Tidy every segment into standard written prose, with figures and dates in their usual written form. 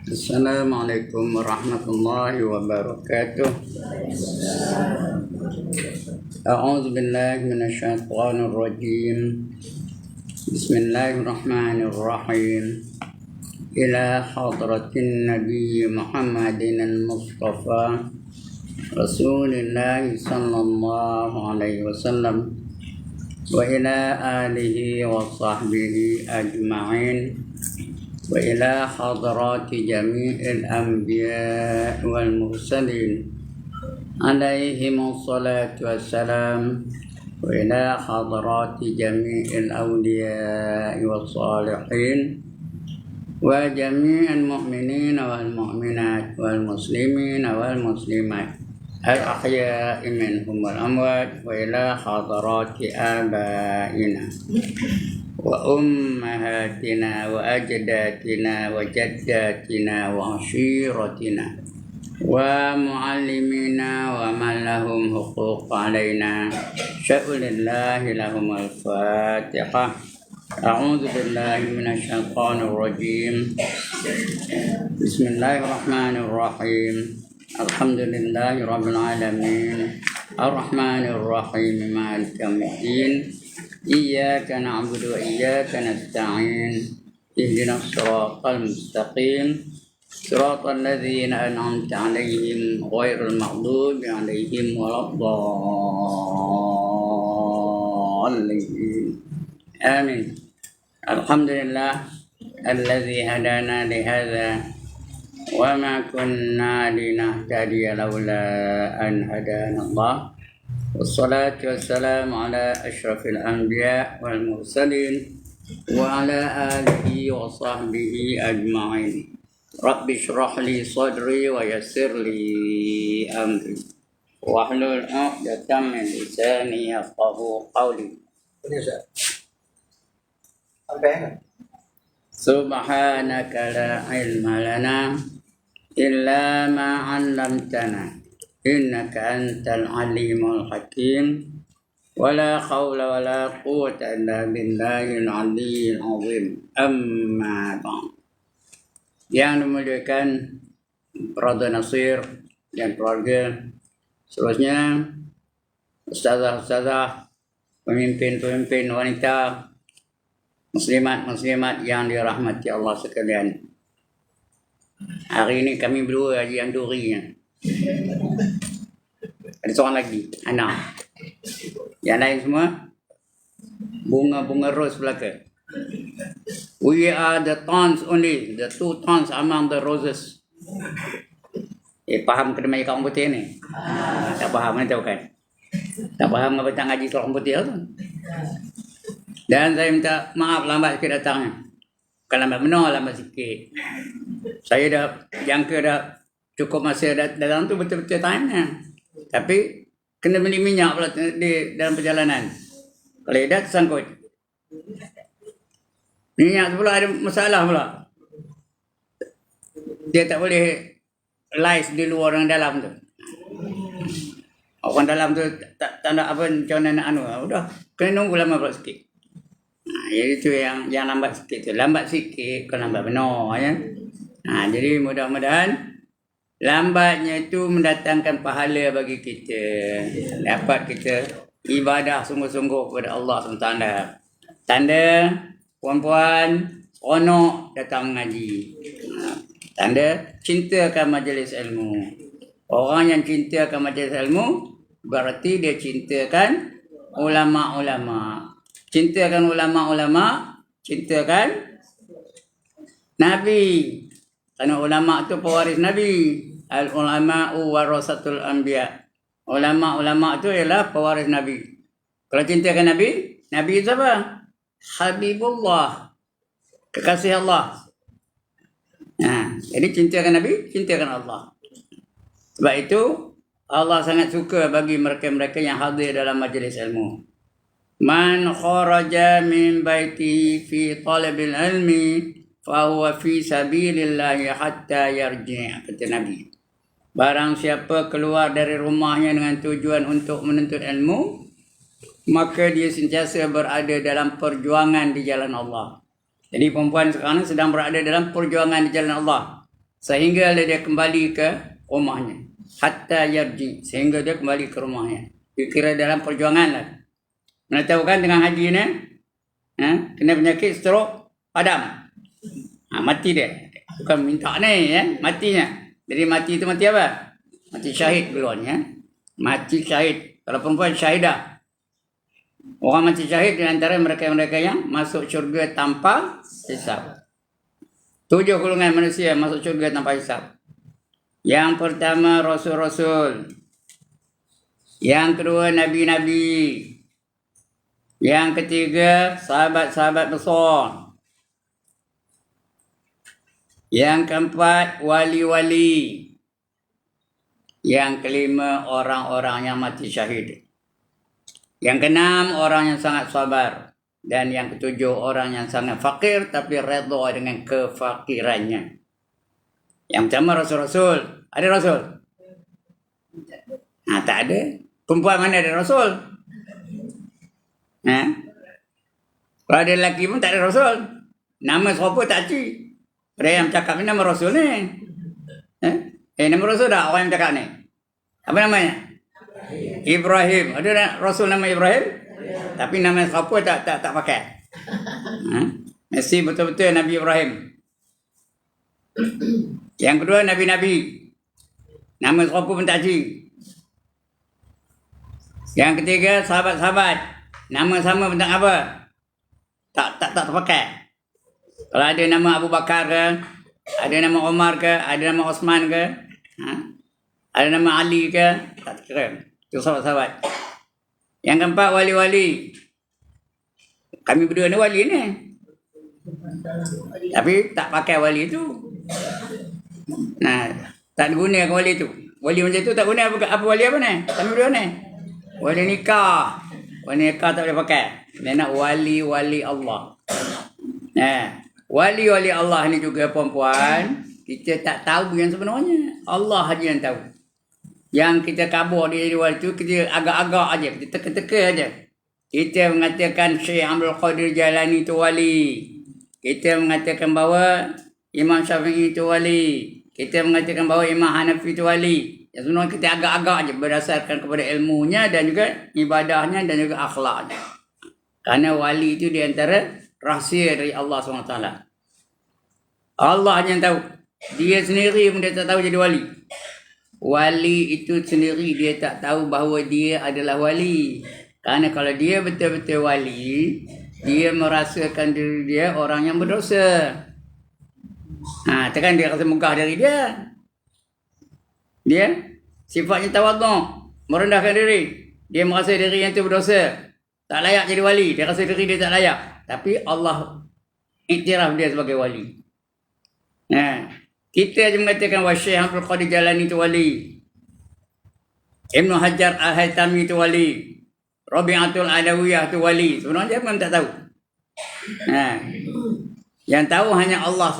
Assalamualaikum warahmatullahi wabarakatuh. A'udzu billahi minasyaitonir rajim. Bismillahirrahmanirrahim. Ila hadratin Nabi Muhammadin al-Mustafa Rasulillah sallallahu alaihi wasallam wa ila alihi wa sahbihi ajma'in. وإلى حضرات جميع الأنبياء والمرسلين عليهم الصلاة والسلام وإلى حضرات جميع الأولياء والصالحين وجميع المؤمنين والمؤمنات والمسلمين والمسلمات الأحياء منهم والأموات وإلى حضرات آبائنا وأمهاتنا وأجدادنا وجداتنا وعشيرتنا ومعلمينا ومن لهم حقوق علينا شأن الله لهم الفاتحة. أعوذ بالله من الشيطان الرجيم. بسم الله الرحمن الرحيم. الحمد لله رب العالمين الرحمن الرحيم مالك يوم الدين إياك نعبد وإياك نستعين اهدنا الصراط المستقيم صراط الذين أنعمت عليهم غير المغضوب عليهم ولا الضالين آمين. الحمد لله الذي هدانا لهذا وما كنا لنهتدي لولا أن هدانا الله والصلاة والسلام على أشرف الأنبياء والمرسلين وعلى آله وصحبه أجمعين. رب اشرح لي صدري ويسر لي أمري واحلل عقدة من لساني يفقهوا قولي. سبحانك لا علم لنا إلا ما علمتنا إنك أنت العليم الحكيم ولا حول ولا قوة إلا بالله العلي العظيم. أما بعد. Yang dimuliakan Brother Nasir dan keluarga, seterusnya ustazah-ustazah, pemimpin-pemimpin wanita, muslimat-muslimat yang dirahmati Allah sekalian. Hari ini kami berdua aja yang durinya. Ada seorang lagi, anak. Yang lain semua bunga-bunga ros belaka. We are the thorns only, the two thorns among the roses. Faham kedemai kaum putih ni? Tak faham, tahu kan? Tak faham apa tak ngaji kaum putih tu. Dan saya minta maaf lambat sikit datangnya. Bukan lambat benar, lambat sikit. Saya dah jangka dah cukup masa datang tu betul-betul time-nya. Tapi kena beli minyak pula di dalam perjalanan. Kalau dah tersangkut. Minyak tu pula ada masalah pula. Dia tak boleh live di luar orang dalam tu. Orang dalam tu tak nak apa macam mana nak anu. Udah kena nunggu lama pula sikit. Jadi tu yang lambat sikit tu. Lambat sikit bukan lambat benar ya. Jadi mudah-mudahan lambatnya itu mendatangkan pahala bagi kita. Dapat kita ibadah sungguh-sungguh kepada Allah SWT. Tanda puan-puan seronok datang mengaji. Tanda cintakan majlis ilmu. Orang yang cintakan majlis ilmu berarti dia cintakan ulama-ulama. Cintakan ulama-ulama, cintakan Nabi. Kerana ulama tu pewaris Nabi. Al-ulama'u warasatul anbiya. Ulama-ulama tu ialah pewaris Nabi. Kalau cintakan Nabi, Nabi itu apa? Habibullah. Kekasih Allah. Jadi cintakan Nabi, cintakan Allah. Sebab itu Allah sangat suka bagi mereka-mereka yang hadir dalam majlis ilmu. Man kharaja min baitihi fi talabil ilmi fahuwa fi sabilillahi hatta yarji', kata Nabi. Barang siapa keluar dari rumahnya dengan tujuan untuk menuntut ilmu, maka dia sentiasa berada dalam perjuangan di jalan Allah. Jadi perempuan sekarang sedang berada dalam perjuangan di jalan Allah. sehingga dia kembali ke rumahnya. Hatta yarji, sehingga dia kembali ke rumahnya. Kira dalam perjuangan lah. Mana tahu kan dengan haji ni, kena penyakit stroke padam. Mati dia. Bukan minta ni, matinya. Jadi mati itu mati apa? Mati syahid keluarnya. Mati syahid. Kalau perempuan syahidah. Orang mati syahid di antara mereka-mereka yang masuk syurga tanpa hisab. 7 golongan manusia masuk syurga tanpa hisab. Yang pertama Rasul-Rasul. Yang kedua Nabi-Nabi. Yang ketiga sahabat-sahabat besar. Yang keempat wali-wali. Yang kelima orang-orang yang mati syahid. Yang keenam orang yang sangat sabar. Dan yang ketujuh orang yang sangat fakir tapi redha dengan kefakirannya. Yang pertama Rasul-Rasul. Ada Rasul? Tak ada. Perempuan mana ada Rasul? Kalau ada lelaki pun tak ada Rasul. Nama siapa tak cik. Ada yang cakap ni nama Rasul ni. Nama Rasul dah orang yang cakap ni. Apa namanya? Ibrahim. Ada Rasul nama Ibrahim? Tapi nama siapa tak pakai. Mesti betul-betul Nabi Ibrahim. Yang kedua Nabi-Nabi. Nama siapa pun tak cik. Yang ketiga sahabat-sahabat. Nama sama tentang apa? Tak terpakai. Kalau ada nama Abu Bakar ke, ada nama Omar ke, ada nama Osman ke, ada nama Ali ke, tak kira. Itu sahabat-sahabat. Yang keempat wali-wali. Kami berdua ni wali ni. Tapi tak pakai wali tu. Tak guna wali tu. Wali macam tu tak guna apa wali apa ni? Kami berdua ni. Wali nikah. Wali nikah tak boleh pakai. Dia nak wali-wali Allah. Wali-wali Allah ni juga perempuan, kita tak tahu yang sebenarnya. Allah saja yang tahu. Yang kita kabur dia jadi wali tu, kita agak-agak aja, kita teka-teka aja. Kita mengatakan Syekh Abdul Qadir Jailani itu wali. Kita mengatakan bahawa Imam Syafi'i itu wali. Kita mengatakan bahawa Imam Hanafi itu wali. Yang sebenarnya kita agak-agak aja berdasarkan kepada ilmunya dan juga ibadahnya dan juga akhlaknya. Karena wali itu di antara rahsia dari Allah SWT. Allah yang tahu. Dia sendiri pun dia tak tahu jadi wali. Wali itu sendiri dia tak tahu bahawa dia adalah wali. Karena kalau dia betul-betul wali, dia merasakan diri dia orang yang berdosa. Tekan dia rasa megah dari dia. Dia sifatnya tawaduk, merendahkan diri. Dia merasa diri yang tu berdosa. Tak layak jadi wali. Dia rasa diri dia tak layak. Tapi Allah iktiraf dia sebagai wali. Kita aja mengatakan bahawa Syekh Abdul Qadir Jailani itu wali. Ibn Hajar Al-Haytami itu wali. Rabi'atul Adawiyah itu wali. Sebenarnya memang tak tahu. Yang tahu hanya Allah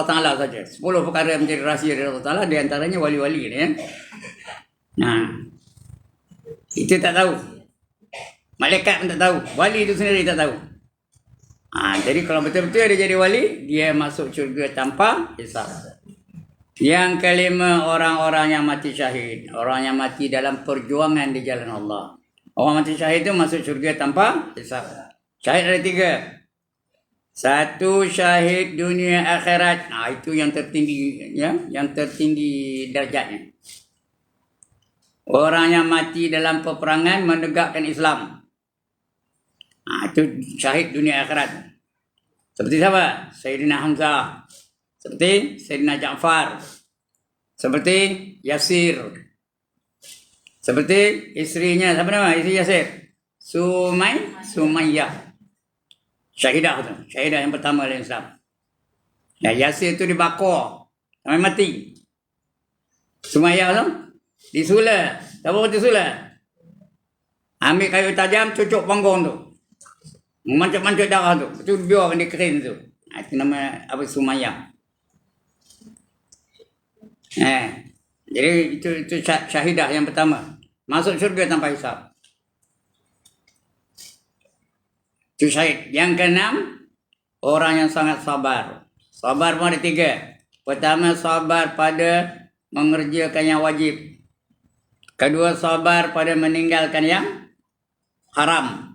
Ta'ala saja. 10 perkara yang menjadi rahsia dari Allah Ta'ala. Di antaranya wali-wali ni. Kita tak tahu. Malaikat pun tak tahu. Wali itu sendiri tak tahu. Jadi kalau betul-betul dia jadi wali, dia masuk syurga tanpa hisab. Yang kelima, orang-orang yang mati syahid. Orang yang mati dalam perjuangan di jalan Allah. Orang mati syahid itu masuk syurga tanpa hisab. Syahid ada 3. Satu, syahid dunia akhirat. Itu yang tertinggi, ya, yang tertinggi darjatnya. Orang yang mati dalam peperangan menegakkan Islam. Itu syahid dunia akhirat. Seperti siapa? Sayyidina Hamzah. Seperti Sayyidina Ja'far. Seperti Yasir. Seperti isterinya, siapa nama isteri Yasir? Sumayyah. Syahidah tu. Syahidah yang pertama dalam Islam. Yasir tu dibakar sampai mati. Sumayyah tu disula. Siapa disula? Ambil kayu tajam, cucuk panggung tu. Mancuk-mancuk darah tu. Itu biarkan dia kering tu. Itu nama apa, Sumayyah. Jadi itu syahidah yang pertama. Masuk syurga tanpa hisab. Itu syahid. Yang keenam, orang yang sangat sabar. Sabar pun ada 3. Pertama, sabar pada mengerjakan yang wajib. Kedua, sabar pada meninggalkan yang haram.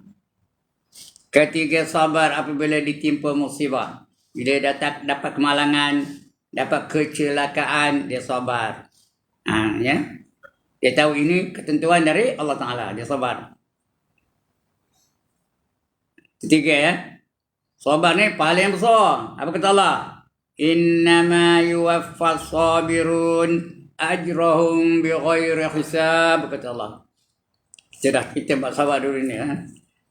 Ketiga, sabar apabila ditimpa musibah. Bila dapat kemalangan, dapat kecelakaan, dia sabar. Ya. Dia tahu ini ketentuan dari Allah Ta'ala. Dia sabar. Ketiga ya. Sabar ni pahala yang besar. Apa kata Allah? Innama yuwaffas sabirun ajrahum bighairi hisab, kata Allah. Kita buat sabar dulu ni.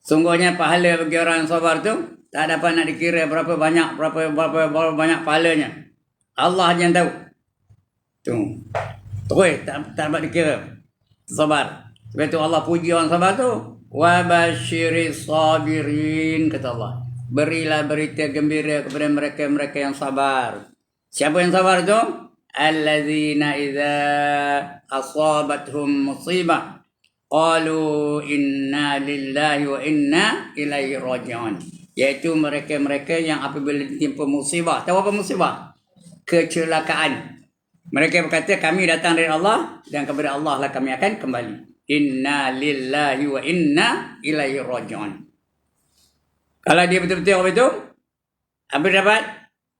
Sungguhnya pahala bagi orang yang sabar tu tak dapat nak dikira berapa banyak pahalanya. Allah yang tahu. Tu. Terus tak dapat dikira. Sabar. Sebab tu Allah puji orang sabar tu. Wa basyiris sabirin, kata Allah. Berilah berita gembira kepada mereka-mereka yang sabar. Siapa yang sabar tu? Allazina idza asabathum musibah qalu inna lillahi wa inna ilaihi raji'un. Iaitu mereka-mereka yang apabila ditimpa musibah. Tahu apa musibah? Kecelakaan. Mereka berkata kami datang dari Allah dan kepada Allah lah kami akan kembali. Inna lillahi wa inna ilaihi raji'un. Kalau dia betul-betul apa itu? Apa dapat?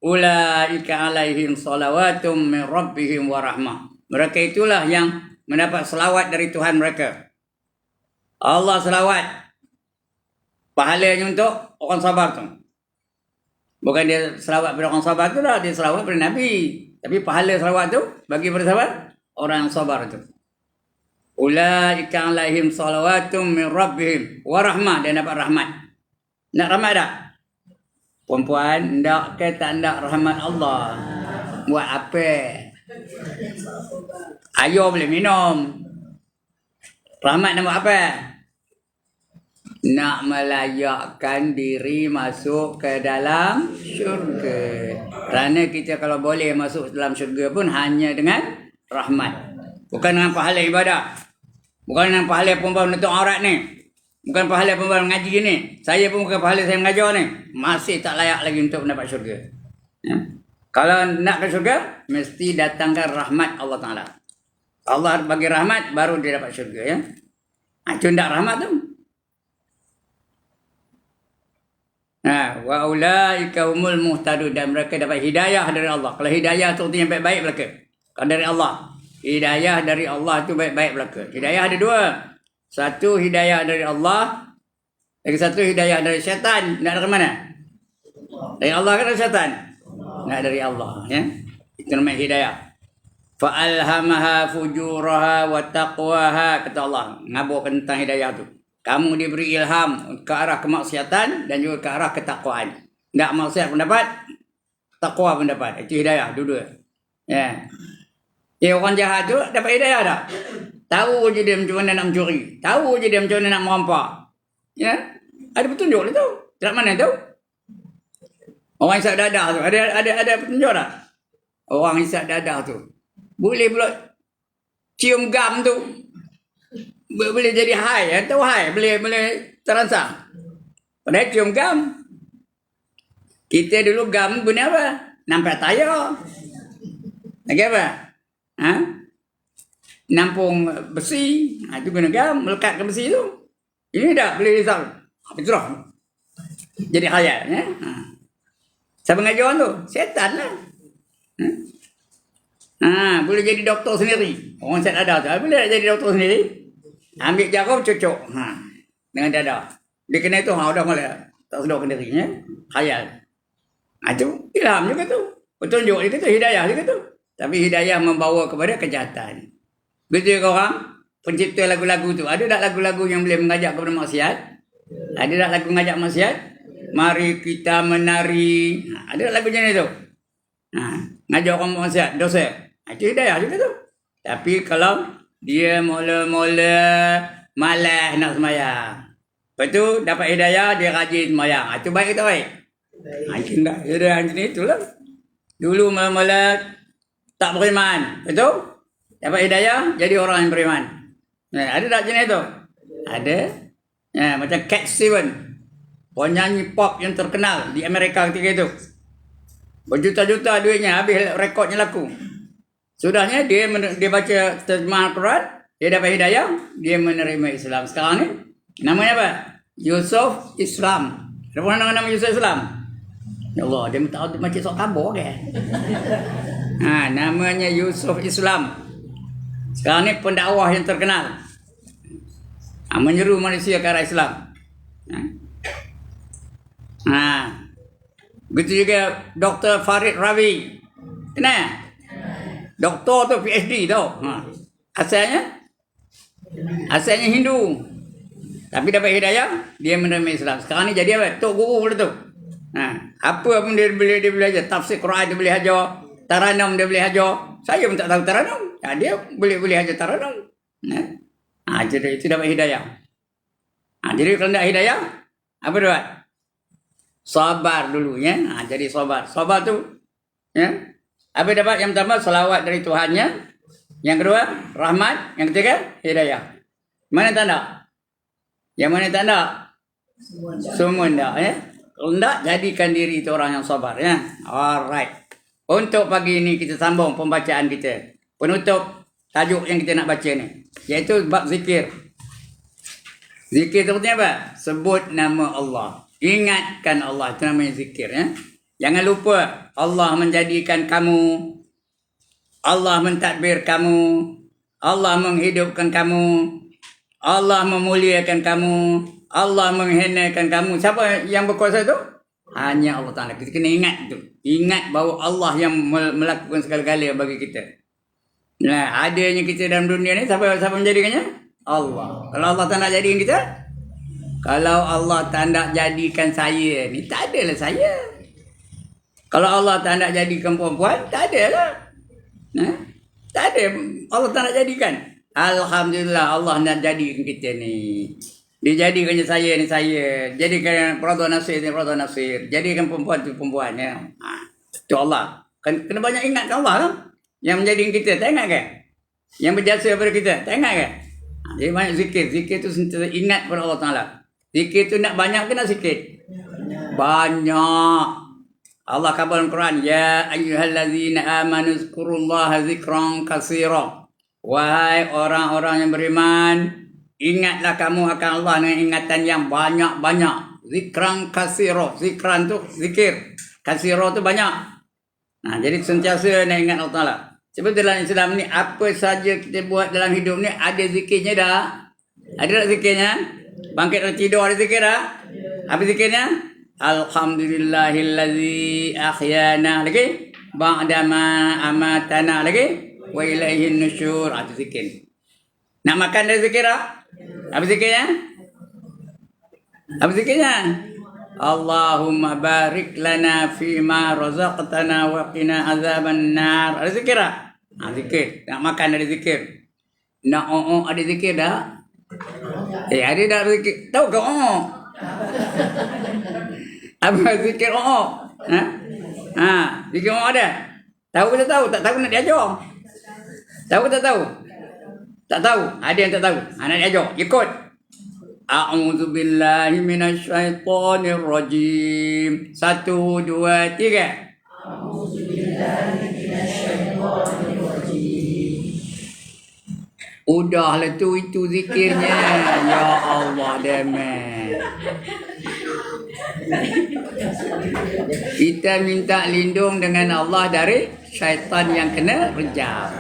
Ulaika alaihim salawatum min rabbihim wa rahmah. Mereka itulah yang mendapat selawat dari Tuhan mereka. Allah selawat. Pahalanya untuk orang sabar tu. Bukan dia selawat pada orang sabar tu lah. Dia selawat pada Nabi. Tapi pahala selawat tu bagi pada sabar orang yang sabar tu. Ulaika alaihim salawatum min rabbihim wa rahmah. Dia dapat rahmat. Nak rahmat tak? Perempuan, nak ke tak nak rahmat Allah? Buat apa? Air boleh minum. Rahmat nak buat apa? Nak melayakkan diri masuk ke dalam syurga. Kerana kita kalau boleh masuk dalam syurga pun hanya dengan rahmat. Bukan dengan pahala ibadah. Bukan dengan pahala perempuan menutup aurat ni. Bukan pahala perempuan mengaji ni. Saya pun bukan pahala saya mengajar ni. Masih tak layak lagi untuk mendapat syurga. Ya? Kalau nak ke syurga, mesti datangkan rahmat Allah Ta'ala. Allah bagi rahmat, baru dia dapat syurga. Ya? Itu tak rahmat tu. Wa ulaika humul muhtadun. Dan mereka dapat hidayah dari Allah. Kalau hidayah tu yang baik-baik belaka. Kalau dari Allah. Hidayah dari Allah tu baik-baik belaka. Hidayah ada dua. Satu hidayah dari Allah. Lagi satu hidayah dari syaitan. Nak dari mana? Dari Allah ke dari syaitan? Nak dari Allah. Ya? Itu namanya hidayah. Fa'alhamaha fujuraha wa taqwaha. Kata Allah. Ngaburkan tentang hidayah tu. Kamu diberi ilham ke arah kemaksiatan dan juga ke arah ketakwaan. Tak maksiat pun dapat. Takwa pun dapat. Itu hidayah. Dua-dua. Ya. Orang jahat tu dapat hidayah tak? Tahu je dia macam mana nak mencuri. Tahu je dia macam mana nak merampak. Ya? Ada petunjuk lah tu. Tak mana tahu? Orang hisap dadah tu. Ada petunjuk tak? Orang hisap dadah tu. Boleh pula cium gam tu. Boleh jadi high. Tahu high? Boleh terangsang. Padahal cium gam. Kita dulu gam guna apa? Nampak tayar. Lagi apa? Ha? Nampung besi, itu guna gam, melekat ke besi tu. Ini dah boleh risau. Betul. Jadi khayal. Ya? Siapa ngajar tu? Setan lah. Boleh jadi doktor sendiri. Orang set ada tu. Boleh jadi doktor sendiri. Ambil jarum cucuk. Dengan dada. Dia kena itu, dah mula. Tak sedar sendiri. Ya? Khayal. Itu ilham juga tu. Petunjuk juga tu. Hidayah juga tu. Tapi hidayah membawa kepada kejahatan. Betul ke orang? Pencipta lagu-lagu tu. Ada tak lagu-lagu yang boleh mengajak kepada maksiat? Ada tak lagu mengajak maksiat? Mari kita menari. Ada tak lagu macam tu? Ngajak orang maksiat. Dosa. Itu hidayah juga tu. Tapi kalau dia mula-mula malas nak semayang. Lepas tu dapat hidayah, dia rajin semayang. Itu baik atau baik? Itu tak. Hidayah macam itulah. Dulu mula-mula tak beriman. Betul? Dapat hidayah, jadi orang yang beriman. Ada tak jenis tu? Ada. Macam Cat Stevens. Penyanyi pop yang terkenal di Amerika ketika itu. Berjuta-juta duitnya, habis rekodnya laku. Sudahnya dia baca terjemahan Al-Quran, dia dapat hidayah, dia menerima Islam. Sekarang ni namanya apa? Yusuf Islam. Siapa nama Yusuf Islam? Ya Allah, dia tahu macam sok kabur ke? Namanya Yusuf Islam. Sekarang ni pendakwah yang terkenal. Menyeru manusia ke arah Islam. Begitu juga Dr. Farid Ravi. Kenal? Doktor tu PhD tu. Asalnya Hindu. Tapi dapat hidayah, dia menerima Islam. Sekarang ni jadi apa? Tok guru pula tu. Apa pun dia boleh ajar. Tafsir Quran dia boleh ajar. Taranum dia boleh ajar. Saya pun tak tahu taranum. Dia boleh ajar taranum. Jadi itu dapat hidayah. Jadi kalau tak hidayah, apa dia buat? Sabar dulu ya. Jadi sabar. Sabar tu ya. Apa dapat? Yang pertama selawat dari Tuhannya. Yang kedua rahmat. Yang ketiga hidayah. Mana tanda? Yang mana tanda? Semua tak ya. Kalau tak, jadikan diri itu orang yang sabar ya. Alright. Untuk pagi ini kita sambung pembacaan kita. Penutup tajuk yang kita nak baca ni, iaitu bab zikir. Zikir tu artinya apa? Sebut nama Allah. Ingatkan Allah. Itu namanya zikir ya. Jangan lupa Allah menjadikan kamu, Allah mentadbir kamu, Allah menghidupkan kamu, Allah memuliakan kamu, Allah menghinakan kamu. Siapa yang berkuasa tu? Hanya Allah Ta'ala. Kita kena ingat tu. Ingat bahawa Allah yang melakukan segala-galanya bagi kita. Nah, adanya kita dalam dunia ni, siapa menjadikannya? Allah. Kalau Allah tak nak jadikan kita, kalau Allah tak nak jadikan saya ni, tak adalah saya. Kalau Allah tak nak jadikan perempuan, tak adalah. Tak ada. Allah tak nak jadikan. Alhamdulillah Allah nak jadikan kita ni. Dia jadikannya saya ni saya. Jadikan Radha Nasir ni Radha Nasir. Jadikan perempuan tu perempuan ya. Itu Allah. Kena banyak ingat Allah kan? Yang menjadikan kita, tak ingat kan? Yang berjasa kepada kita, tak ingat kan? Jadi banyak zikir. Zikir tu sentiasa ingat kepada Allah Ta'ala. Zikir tu nak banyak ke nak sikit? Banyak. Allah khabar dalam Quran, ya ayyuhallazina amanu zkurullaha zikran katsira. Wahai orang-orang yang beriman, ingatlah kamu akan Allah dengan ingatan yang banyak-banyak. Zikran katsira. Zikran tu zikir. Katsira tu banyak. Jadi sentiasa nak ingat Allah Ta'ala. Sebab dalam Islam ni, apa saja kita buat dalam hidup ni, ada zikirnya dah. Ada tak zikirnya? Bangkit dari tidur ada zikir dah? Apa zikirnya? Alhamdulillahillazi akhyana. Lagi? Ba'dama amatana. Lagi? Wa ilaihin nusyur. Itu zikir. Nak makan dari zikir dah? Apa zikirnya? Apa zikirnya? Allahumma barik lana fima razaqtana wa qina azaban nar. Ada zikir tak? Zikir. Nak makan ada zikir. Nak ada zikir dah? Ada dah zikir. Tahu ke apa zikir zikir ada? Tahu ke tak tahu? Tak tahu nak diajar. Tahu ke tak tahu? Tak tahu. Ada yang tak tahu. Nak diajar. Ikut. A'udzubillahi minasyaitonirrajim. 1, 2, 3. A'udzubillahi minasyaitonirrajim. Udahlah tu, itu zikirnya. Ya Allah, demen. Kita minta lindung dengan Allah dari syaitan yang kena rejam.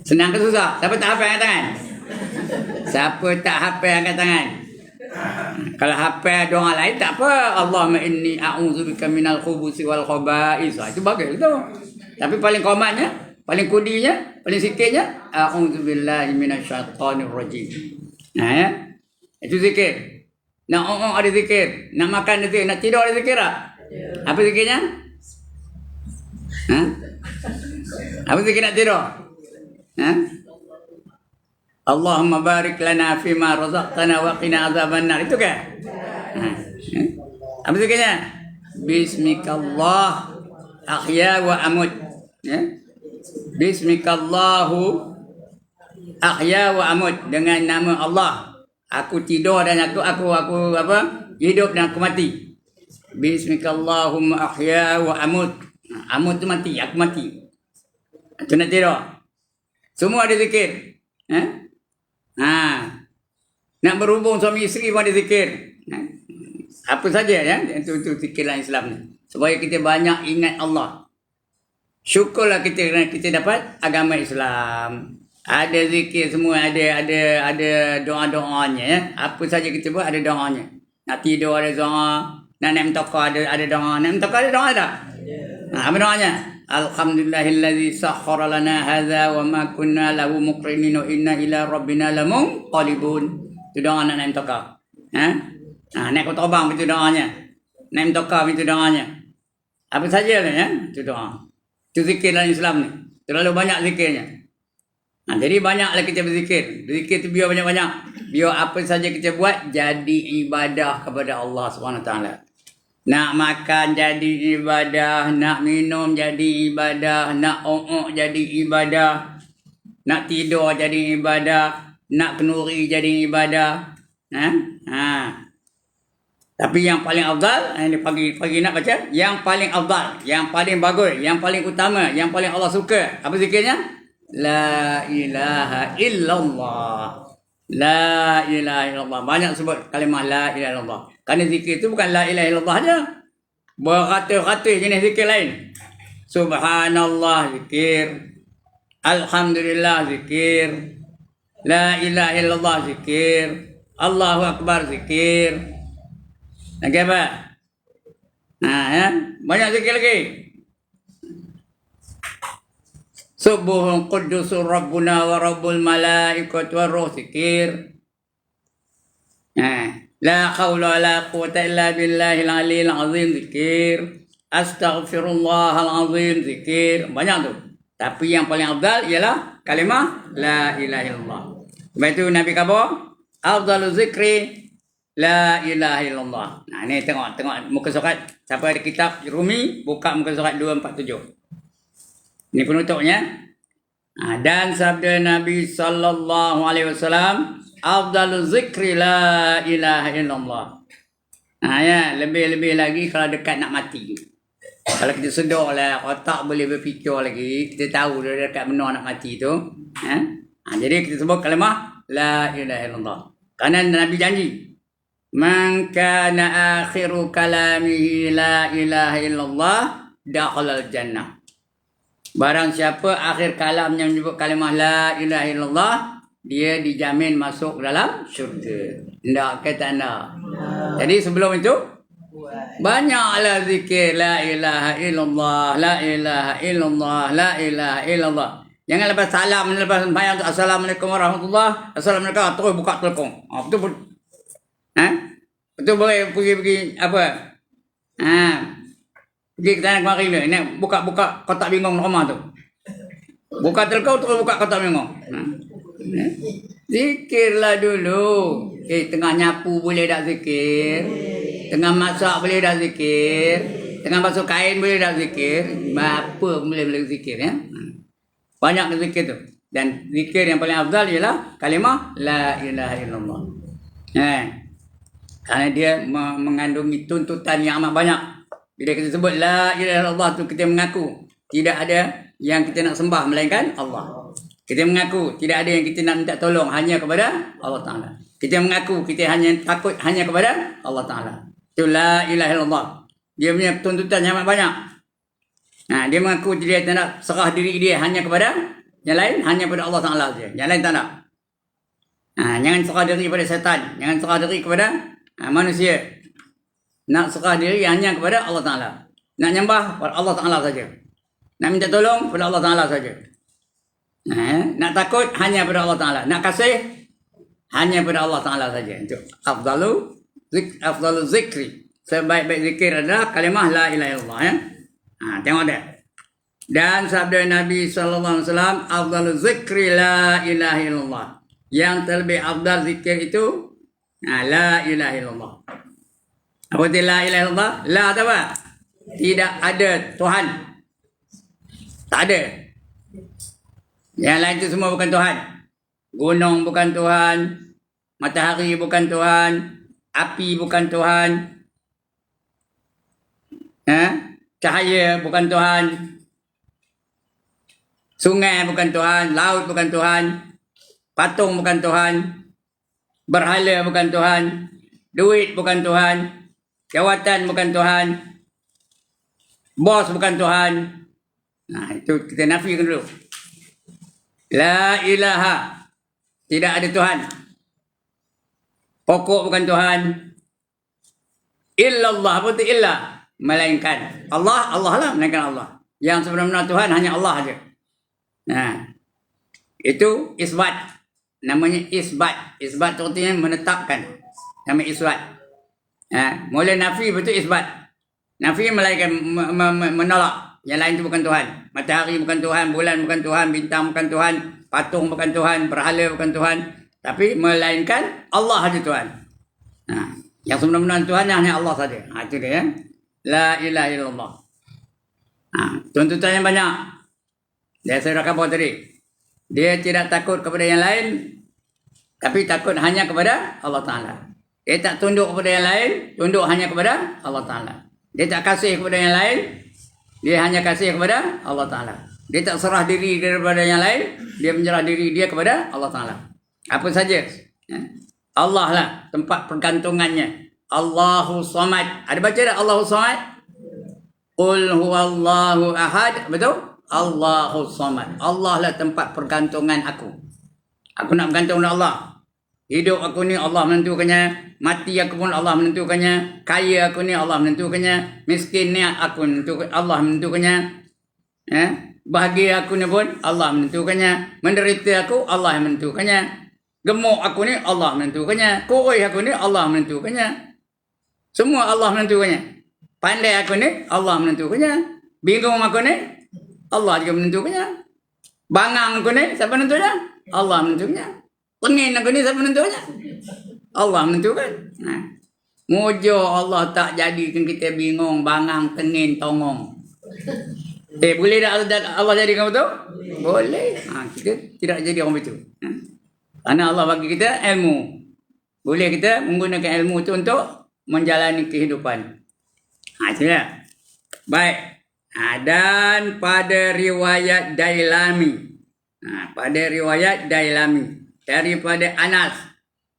Senang ke susah? Siapa tak hafal angkat tangan? Siapa tak hafal angkat tangan? Kalau hafal doa lain tak apa. Allahumma inni a'udzubika minal khubuthi wal khaba'is. Itu bagus tu. Tapi paling komatnya, paling kudinya, paling sikitnya, a'udzubillahi minasyaitonirrajim. Ya. Itu zikir. Nak ada zikir, nak makan ada zikir, nak tidur ada zikir tak? Apa zikirnya? Apa zikir nak tidur? Allahumma barik lana fima razaqtana wa qina azaban nar. Itu kan? Apa zikirnya? Bismikallah ahya wa amut. Bismikallahu ahya wa amut. Dengan nama Allah aku tidur dan aku apa? Hidup dan aku mati. Bismikallahumma ahya wa amut. Amut tu mati, aku mati. Itu nak tidur. Semua ada zikir. Nak berhubung suami isteri pun ada zikir. Apa saja ya, itu zikir dalam Islam ni. Supaya kita banyak ingat Allah. Syukurlah kita kerana kita dapat agama Islam. Ada zikir semua, ada doa-doanya ya. Apa saja kita buat ada doanya. Nak tidur ada doa, nak naik mentaka ada doa. Naik mentaka ada doa tak? Apa doanya? Alhamdulillahillazi sakhkhara lana hadza wa ma kunna lahu muqrinin wa inna ila rabbina lamunqalibun. Itu doa nak naik mentaka. Naik kota bang itu doanya. Naik mentaka itu doanya. Apa saja lah ya, itu doa. Itu zikir dalam Islam ni. Terlalu banyak zikirnya. Jadi banyaklah kita berzikir. Berzikir tu biar banyak-banyak. Biar apa saja kita buat jadi ibadah kepada Allah SWT. Nak makan jadi ibadah, nak minum jadi ibadah, nak jadi ibadah, nak tidur jadi ibadah, nak kenuri jadi ibadah. Tapi yang paling afdal, ini pagi nak baca, yang paling afdal, yang paling bagus, yang paling utama, yang paling Allah suka. Apa zikirnya? La ilaha illallah. La ilaha illallah. Banyak sebut kalimah la ilaha illallah. Kerana zikir itu bukan la ilaha illallah saja. Beratus-ratus jenis zikir lain. Subhanallah zikir. Alhamdulillah zikir. La ilaha illallah zikir. Allahu Akbar zikir. Lagi apa? Ya. Banyak zikir lagi. Subuhun Qudusur Rabbuna wa Rabbul Malaikatu wa Ruh zikir. La hawla wa la quwwata illa billahil aliyyil azim zikir. Astaghfirullahal azim zikir. Banyak tu. Tapi yang paling afdal ialah kalimah la ilaha illallah. Sebab itu Nabi kata, afdalu zikri la ilaha illallah. Ni tengok muka surat. Siapa ada kitab Rumi, buka muka surat 247. Ini penutupnya. Dan sabda Nabi sallallahu alaihi wasallam, afdalu zikri la ilaha illallah. Ya, lebih-lebih lagi kalau dekat nak mati. Kalau kita sedar lah, otak boleh berfikir lagi, kita tahu dah dekat benar nak mati tu. Jadi kita sebut kalimah la ilaha illallah. Kerana Nabi janji, man kana akhiru kalamihi la ilaha illallah dakhalal jannah. Barang siapa akhir kalamnya menyebut kalimah la ilaha illallah, dia dijamin masuk dalam syurga. Tak kata nak. Jadi sebelum itu, banyaklah zikir la ilaha illallah, la ilaha illallah, la ilaha illallah. Jangan lepas salam, lepas bayang tu assalamualaikum warahmatullahi, assalamualaikum, terus buka telekong. Betul. Betul boleh pergi apa? Pergi ke tanah kemari ni, buka kotak bingung rumah tu. Buka telekau terus buka kotak bingung. Zikirlah dulu. Tengah nyapu boleh tak zikir? Tengah masak boleh tak zikir? Tengah basuh kain boleh tak zikir? Apa boleh zikir ya? Banyak zikir tu. Dan zikir yang paling afdal ialah kalimah la ilaha illallah. Kerana dia mengandungi tuntutan yang amat banyak. Bila kita sebut la ilaha illallah tu, kita mengaku tidak ada yang kita nak sembah melainkan Allah. Kita mengaku tidak ada yang kita nak minta tolong hanya kepada Allah Ta'ala. Kita mengaku kita hanya takut hanya kepada Allah Ta'ala. Itu la ilaha illallah. Dia punya tuntutan yang amat banyak. Dia mengaku dia tak nak serah diri dia hanya kepada yang lain, hanya kepada Allah Ta'ala saja. Yang lain tak nak. Jangan serah diri kepada syaitan. Jangan serah diri kepada manusia. Nak serah diri hanya kepada Allah Ta'ala. Nak nyembah kepada Allah Ta'ala saja. Nak minta tolong kepada Allah Ta'ala saja. Nak takut hanya kepada Allah Ta'ala. Nak kasih hanya kepada Allah Ta'ala saja. Itu afdalu zikri. Sebaik-baik zikir adalah kalimah la ilaha illallah ya. Tengok dia. Dan sabda Nabi sallallahu alaihi wasallam, afdalu zikri la ilaha illallah. Yang terlebih afdal zikir itu la ilaha illallah. Apa itu la ilaha illallah? La apa? Tidak ada Tuhan. Tak ada. Yang lain itu semua bukan Tuhan. Gunung bukan Tuhan. Matahari bukan Tuhan. Api bukan Tuhan. Cahaya bukan Tuhan. Sungai bukan Tuhan. Laut bukan Tuhan. Patung bukan Tuhan. Berhala bukan Tuhan. Duit bukan Tuhan. Jawatan bukan Tuhan. Bos bukan Tuhan. Nah, itu kita nafikan dulu. La ilaha. Tidak ada Tuhan. Pokok bukan Tuhan. Illallah. Apa itu illah? Melainkan. Allah lah. Melainkan Allah. Yang sebenarnya Tuhan hanya Allah saja. Nah, itu isbat. Namanya isbat. Isbat itu artinya menetapkan. Namanya isbat. Mula nafi betul isbat. Nafi melainkan menolak. Yang lain itu bukan Tuhan. Matahari bukan Tuhan, bulan bukan Tuhan, bintang bukan Tuhan, patung bukan Tuhan, berhala bukan Tuhan. Tapi melainkan Allah saja Tuhan. Yang sebenarnya Tuhan hanya Allah saja. Itu dia. La ilaha illallah. Tuntutannya banyak. Dia saya rakam tadi. Dia tidak takut kepada yang lain, tapi takut hanya kepada Allah Ta'ala. Dia tak tunduk kepada yang lain, tunduk hanya kepada Allah Ta'ala. Dia tak kasih kepada yang lain, dia hanya kasih kepada Allah Ta'ala. Dia tak serah diri daripada yang lain, dia menyerah diri dia kepada Allah Ta'ala. Apa saja. Allah lah tempat pergantungannya. Allahu Samad. Ada baca tak Allahu Samad? Qul huwallahu ahad. Betul? Allahu Samad. Allah lah tempat pergantungan aku. Aku nak bergantung dengan Allah. Hidup aku ni Allah menentukannya. Mati aku pun Allah menentukannya. Kaya aku ni Allah menentukannya. Miskin ni aku menentukan, Allah menentukannya. Bahagia aku ni pun Allah menentukannya. Menderita aku Allah menentukannya. Gemuk aku ni Allah menentukannya. Kurus aku ni Allah menentukannya. Semua Allah menentukannya. Pandai aku ni Allah menentukannya. Bingung aku ni Allah juga menentukannya. Bangang aku ni siapa menentukannya? Allah menentukannya. Pengin aku ni siapa menentukannya? Allah menentukan. Mojo Allah tak jadikan kita bingung, bangang, tengin, tongong. Boleh tak Allah jadikan betul? Boleh. Kita tidak jadi orang betul. Karena Allah bagi kita ilmu. Boleh kita menggunakan ilmu itu untuk menjalani kehidupan. Itu ya. Baik. Dan pada riwayat Dailami. Pada riwayat Dailami. Daripada Anas.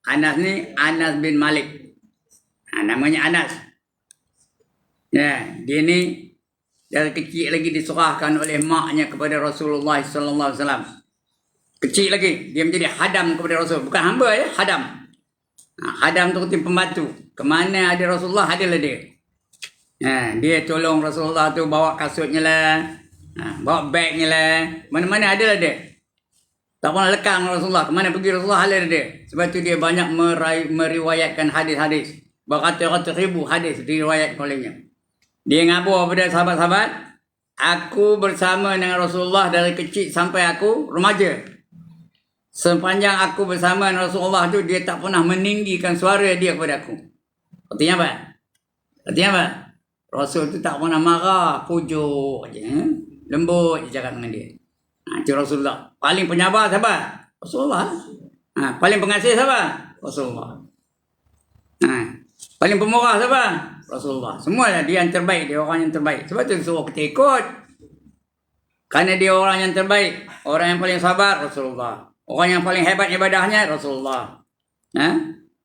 Anas ni Anas bin Malik. Namanya Anas. Dia ni dari kecil lagi diserahkan oleh maknya kepada Rasulullah sallallahu alaihi wasallam. Kecil lagi dia menjadi hadam kepada Rasul, bukan hamba ya, hadam. Hadam tu tim pembantu. Kemana ada Rasulullah adalah dia. Dia tolong Rasulullah tu bawa kasutnya lah, bawa bagnya lah, mana-mana adalah dia. Tak pernah lekang Rasulullah. Kemana pergi Rasulullah ada dia. Sebab tu dia banyak meriwayatkan hadis-hadis. Beratus-ratus ribu hadis diriwayatkan olehnya. Dia ngabur pada sahabat-sahabat. Aku bersama dengan Rasulullah dari kecil sampai aku remaja. Sepanjang aku bersama dengan Rasulullah tu, dia tak pernah meninggikan suara dia kepada aku. Artinya apa? Artinya apa? Rasul tu tak pernah marah, pujuk je. Lembut je cakap dengan dia. Itu Rasulullah. Paling penyabar siapa? Rasulullah. Paling pengasih siapa? Rasulullah. Paling pemurah siapa? Rasulullah. Semuanya dia yang terbaik. Dia orang yang terbaik. Sebab tu suruh kita ikut. Kerana dia orang yang terbaik. Orang yang paling sabar, Rasulullah. Orang yang paling hebat ibadahnya, Rasulullah.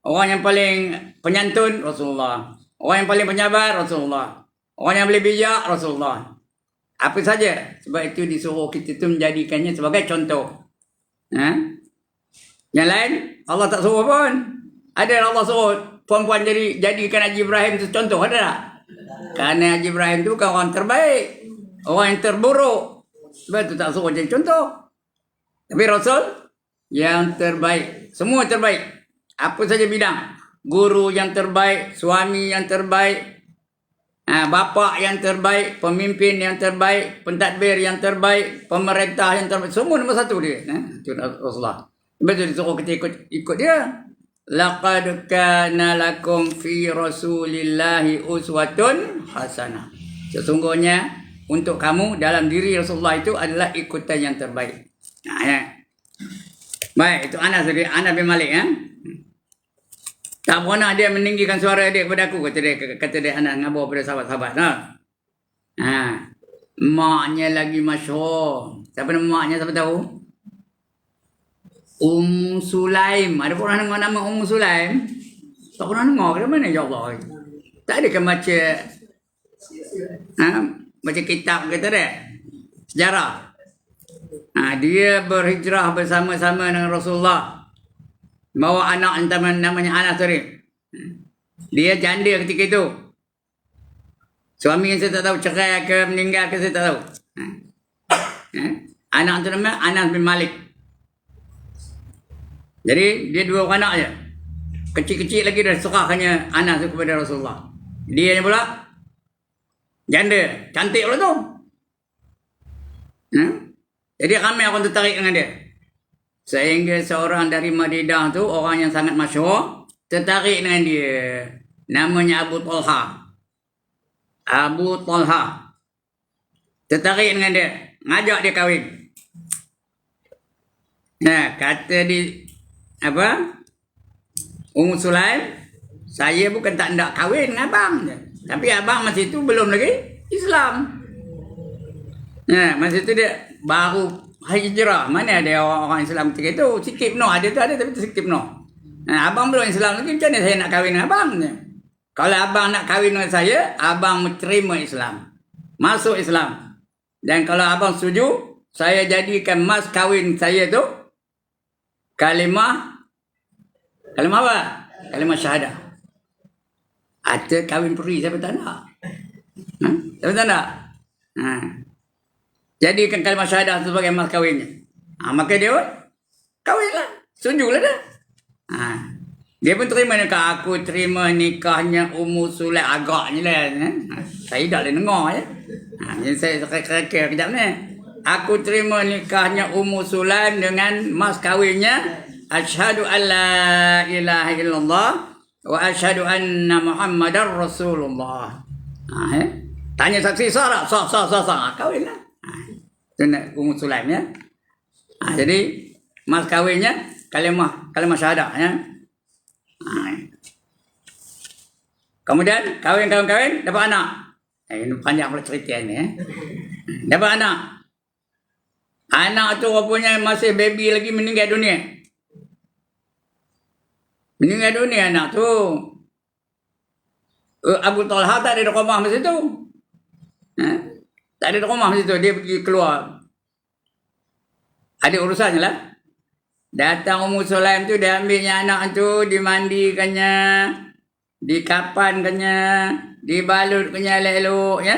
Orang yang paling penyantun, Rasulullah. Orang yang paling penyabar, Rasulullah. Orang yang boleh bijak, Rasulullah. Apa saja. Sebab itu disuruh kita tu menjadikannya sebagai contoh. Yang lain, Allah tak suruh pun. Ada Allah suruh perempuan jadikan Haji Ibrahim itu contoh, ada tak? Kerana Haji Ibrahim itu bukan orang terbaik. Orang yang terburuk. Sebab itu tak suruh jadi contoh. Tapi Rasul yang terbaik. Semua terbaik. Apa saja bidang. Guru yang terbaik. Suami yang terbaik. Bapa yang terbaik. Pemimpin yang terbaik. Pentadbir yang terbaik. Pemerintah yang terbaik. Semua nombor satu dia. Itu Rasulullah. Sebab itu disuruh kita ikut dia. Laqad kana lakum fi Rasulillahi uswatun hasanah. Sesungguhnya untuk kamu dalam diri Rasulullah itu adalah ikutan yang terbaik. Baik, itu Anas bin Malik Tak pernah dia meninggikan suara dia kepada aku, kata dia Anas ngabur pada sahabat-sahabat. Maknya lagi masyhur. Siapa nama maknya, siapa tahu? Sulaim. Ada pernah dengar nama Sulaim? Tak pernah dengar ke mana, ya Allah. Tak ada kan baca kitab kita deh. Sejarah. Dia berhijrah bersama-sama dengan Rasulullah. Bawa anak namanya Anas tadi. Dia janda ketika itu. Suami yang saya tak tahu cerai ke meninggal ke saya tak tahu. Anak tu nama Anas bin Malik. Jadi dia dua anak je. Kecil-kecil lagi dah serahkannya Anas tu kepada Rasulullah. Dia pula janda, cantik pula tu. Jadi ramai orang tertarik dengan dia. Sehingga seorang dari Madinah tu, orang yang sangat masyhur, tertarik dengan dia. Namanya Abu Talha. Abu Talha. Tertarik dengan dia. Ngajak dia kahwin. Kata di Sulaim, saya bukan tak nak kahwin dengan abang. Tapi abang masa itu belum lagi Islam. Masa itu dia baru hijrah. Mana ada orang Islam ketika itu? Sikit penuh. Ada tu ada tapi sikit penuh. Abang belum Islam lagi. Macam mana saya nak kahwin dengan abang? Kalau abang nak kahwin dengan saya, abang terima Islam. Masuk Islam. Dan kalau abang setuju, saya jadikan mas kahwin saya tu kalimah apa? Kalimah syahadah. Ada kahwin peri, siapa tak nak? Siapa tak nak? Jadikan kalimah syahadah sebagai mas kahwinnya. Maka dia pun kahwinlah. Setujulah dah. Dia pun terima nikah. Aku terima nikahnya Ummu Sulaim. Agaknya lah. Saya dah dengar ya. Jadi saya kira kejap ni. Aku terima nikahnya Ummu Sulaim dengan mas kahwinnya. Asyhadu an la ilaha illallah wa asyhadu anna Muhammadar Rasulullah. Tanya saksi sah tak? Sah. Kahwinlah. Itu nak Ummu Sulaim ya. Jadi mas kahwinnya kalimah syahadah ya. Kemudian kahwin dapat anak. Ini panjang pula cerita ni. Dapat anak. Anak tu rupanya masih baby lagi meninggal dunia. Meninggal dunia anak tu. Abu Talha tak ada di rumah masa tu. Tak ada di rumah masa tu. Dia pergi keluar. Ada urusannya lah. Datang Ummu Sulaim tu, dia ambilnya anak tu, dimandikannya, dikapankannya, dibalutkannya elok-elok ya.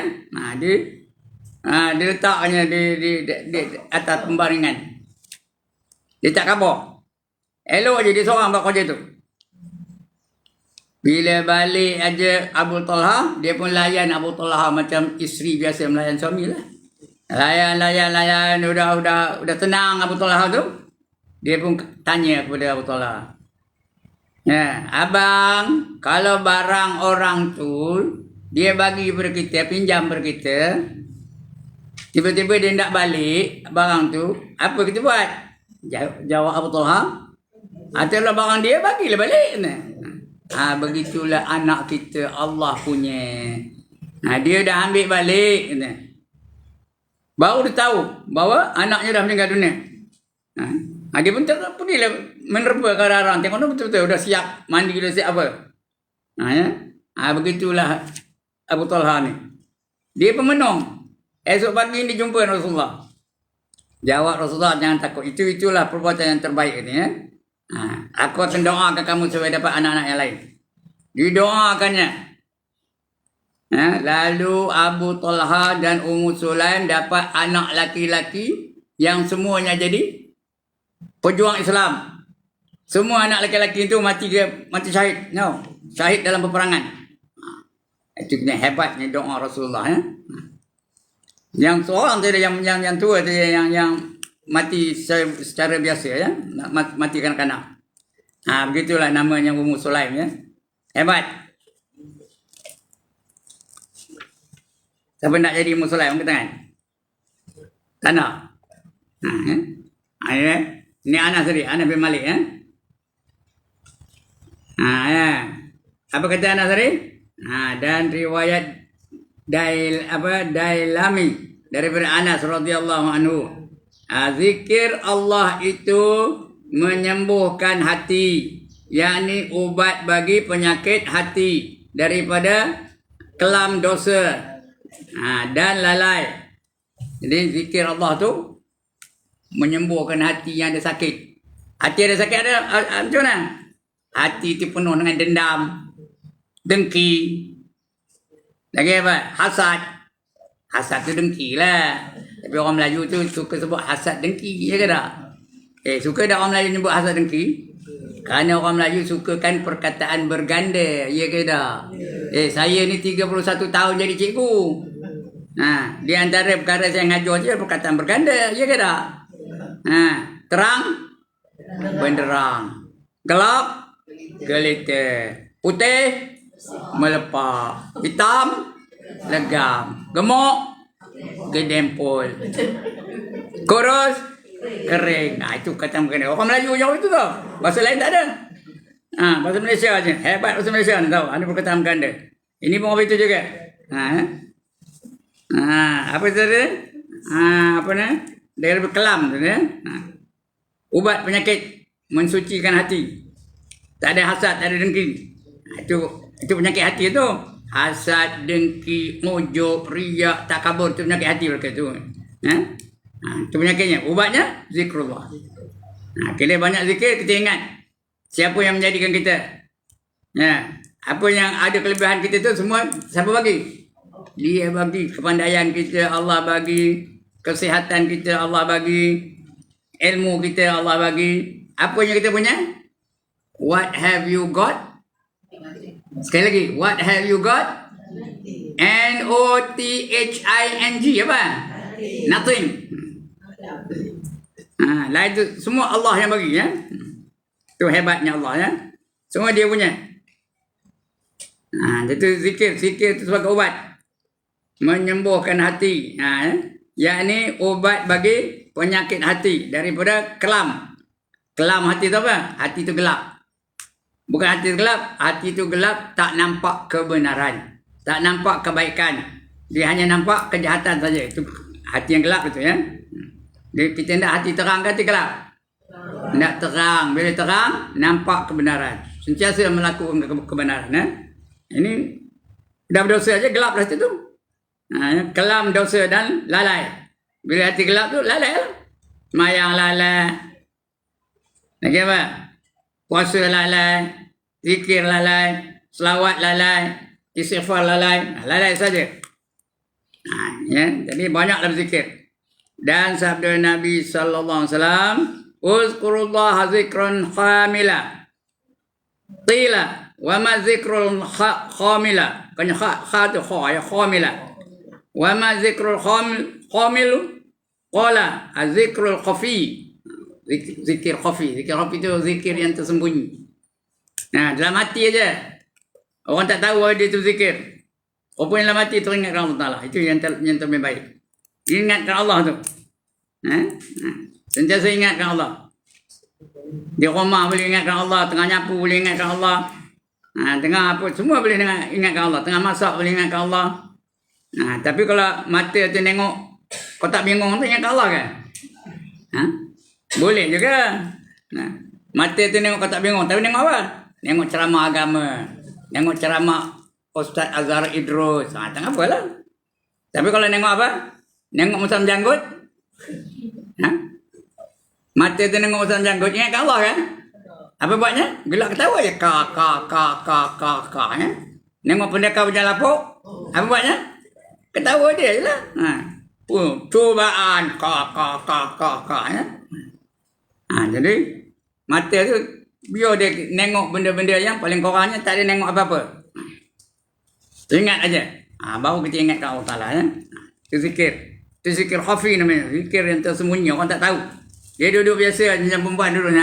Dia letakkannya di atas pembaringan. Dia tak kabur. Elok je dia seorang buat kerja tu. Bila balik aja Abu Talha, dia pun layan Abu Talha macam isteri biasa melayan suami lah. Layan, udah tenang Abu Talha tu. Dia pun tanya kepada Abu Talha. Abang, kalau barang orang tu, dia bagi kepada kita, pinjam kepada kita, tiba-tiba dia nak balik barang tu, apa kita buat? Jawab Abu Talha, kalau barang dia, bagilah balik. Begitulah anak kita, Allah punya. Dia dah ambil balik. Baru dia tahu bahawa anaknya dah meninggal dunia. Dia pun pergilah menerpa ke arah-arah. Tengok betul-betul dah siap mandi, dah siap apa. Begitulah Abu Talha ni. Dia pemenung. Esok pagi ni jumpa Rasulullah. Jawab Rasulullah, jangan takut. Itulah perbuatan yang terbaik ni ya. Aku akan doakan kamu supaya dapat anak-anak yang lain. Didoakannya. Lalu Abu Talha dan Ummu Sulaim dapat anak laki-laki yang semuanya jadi pejuang Islam. Semua anak lelaki itu mati syahid. Syahid dalam peperangan. Itu hebatnya doa Rasulullah ya. Yang seorang tadi yang tua tadi yang mati secara biasa ya, mati kanak-kanak. Begitulah namanya Ummu Sulaim ya. Hebat. Siapa nak jadi Ummu Sulaim angkat tangan? Tak nak. Ini Anas tadi, Anas bin Malik ya. Apa kata Anas tadi? Dan riwayat Dailami daripada Anas radhiyallahu anhu. Zikir Allah itu menyembuhkan hati, yakni ubat bagi penyakit hati daripada kelam dosa dan lalai. Jadi zikir Allah tu menyembuhkan hati yang ada sakit. Hati ada sakit ada macam mana? Hati itu penuh dengan dendam, dengki, lagi apa? Hasad. Hasad tu dengki lah. Tapi orang Melayu tu suka sebut hasad dengki, ya ke tak? Suka tak orang Melayu nyebut hasad dengki? Kerana orang Melayu sukakan perkataan berganda, ya ke tak? Saya ni 31 tahun jadi cikgu. Di antara perkara saya ngajar je perkataan berganda, ya ke tak? Terang, benderang. Gelap, gelita. Putih, melepak. Hitam, legam. Gemuk, gedempul. Kurus, kering. Itu kata berganda. Orang Melayu jauh itu tau. Bahasa lain tak ada. Bahasa Malaysia je. Hebat bahasa Malaysia ni tau. Ada perkataan berganda. Ini pun itu juga. Apa tadi? Apa ni? Dari kelam tu ya. Ubat penyakit mensucikan hati. Tak ada hasad, tak ada dengki. Itu penyakit hati tu. Hasad, dengki, ujub, riak, takabur, itu penyakit hati mereka tu. Itu penyakitnya. Ubatnya zikrullah. Kita banyak zikir, kita ingat siapa yang menjadikan kita. Apa yang ada kelebihan kita tu semua siapa bagi? Dia bagi kepandaian kita, Allah bagi kesihatan kita, Allah bagi ilmu kita, Allah bagi. Apa yang kita punya? What have you got? Sekali lagi, what have you got? Nothing. Apa? Nothing. Lain tu semua Allah yang bagi ya. Tu hebatnya Allah ya. Semua dia punya. Itu zikir tu sebagai ubat menyembuhkan hati. Yakni ubat bagi penyakit hati daripada kelam. Kelam hati tu apa? Hati tu gelap. Bukan hati gelap, hati itu gelap tak nampak kebenaran, tak nampak kebaikan. Dia hanya nampak kejahatan saja. Itu hati yang gelap itu ya. Jadi kita nak hati terang ke hati gelap? Nak terang. Bila terang, nampak kebenaran. Sentiasa melakukan kebenaran. Ini dah berdosa saja gelap lah itu. Kelam, dosa dan lalai. Bila hati gelap tu lalai lah. Mayang lalai. Lagi apa? Puasa lalai, zikir lalai, selawat lalai, istighfar lalai, lalai saja. Jadi banyaklah berzikir. Dan sabda Nabi sallallahu alaihi wasallam, "Uzkurullah zikran khamila." Qila, "Wa ma zikrul khamila?" Kan kha tu kha ya khamila. "Wa ma zikrul khamilu?" Qala, "Az-zikrul khafi." Zikir khafi. Zikir khafi itu zikir yang tersembunyi. Dalam hati aja. Orang tak tahu dia tu zikir. Rupanya dalam hati teringatkan Allah Ta'ala. Itu yang terlebih baik. Ingatkan Allah tu. Sentiasa ingatkan Allah. Di rumah boleh ingatkan Allah. Tengah nyapu boleh ingatkan Allah. Tengah apa semua boleh ingatkan Allah. Tengah masak boleh ingatkan Allah. Tapi kalau mata tu tengok kotak bingung tu ingatkan Allah kan? Boleh juga. Mata tu tengok kotak bingung. Tapi tengok apa? Tengok ceramah agama. Tengok ceramah Ustaz Azhar Idrus. Tengok apa lah. Tapi kalau tengok apa? Tengok musam janggut. Mata tu tengok musam janggut. Ingatkan Allah kan? Apa buatnya? Gelak ketawa je. Ka. Tengok pendekar berjalan lapuk. Apa buatnya? Ketawa dia je lah. Cubaan. Ka. Jadi mata tu biar dia nengok benda-benda yang paling kurangnya tak ada nengok apa-apa. Ingat aja. Baru kita ingatkan Allah Ta'ala ya. Itu zikir. Itu zikir khafi namanya. Zikir yang tersembunyi orang tak tahu. Dia duduk biasa macam perempuan duduk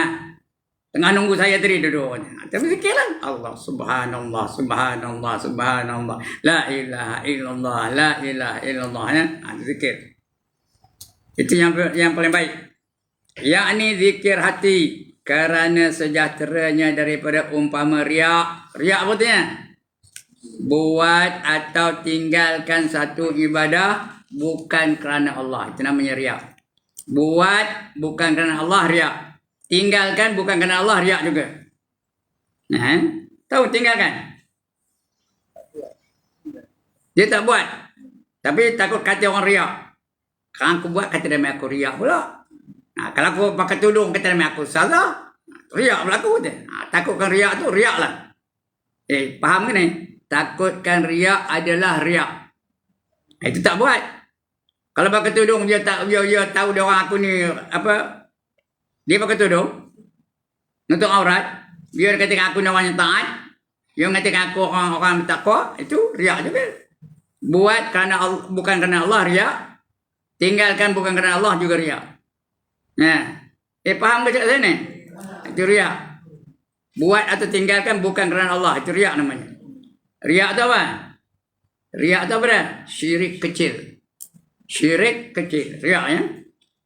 tengah nunggu saya tadi duduk. Tapi zikir lah. Allah subhanallah, subhanallah, subhanallah. La ilaha illallah, la ilaha illallah ya. Zikir. Itu yang paling baik. Yakni zikir hati kerana sejahteranya daripada umpama riak. Riak apa artinya? Buat atau tinggalkan satu ibadah bukan kerana Allah. Itu namanya riak. Buat bukan kerana Allah, riak. Tinggalkan bukan kerana Allah, riak juga. Tahu tinggalkan? Dia tak buat. Tapi takut kata orang riak. Kalau aku buat, kata nama aku riak pula. Kalau aku pakai tudung, kata nama aku salah. Riak berlaku. Takutkan riak tu, riak lah. Faham ke ni? Takutkan riak adalah riak. Itu tak buat. Kalau pakai tudung, dia tahu dia orang aku ni, apa? Dia pakai tudung. Nutup aurat. Dia kata aku ni orang yang taat. Dia kata aku orang bertakwa. Itu riak juga. Buat kerana Allah, bukan kerana Allah, riak. Tinggalkan bukan kerana Allah, juga riak. Faham ke cakap saya ni? Itu riak. Buat atau tinggalkan bukan kerana Allah. Itu riak namanya. Riak tu apa? Riak tu apa dah? Syirik kecil. Syirik kecil. Riak ya.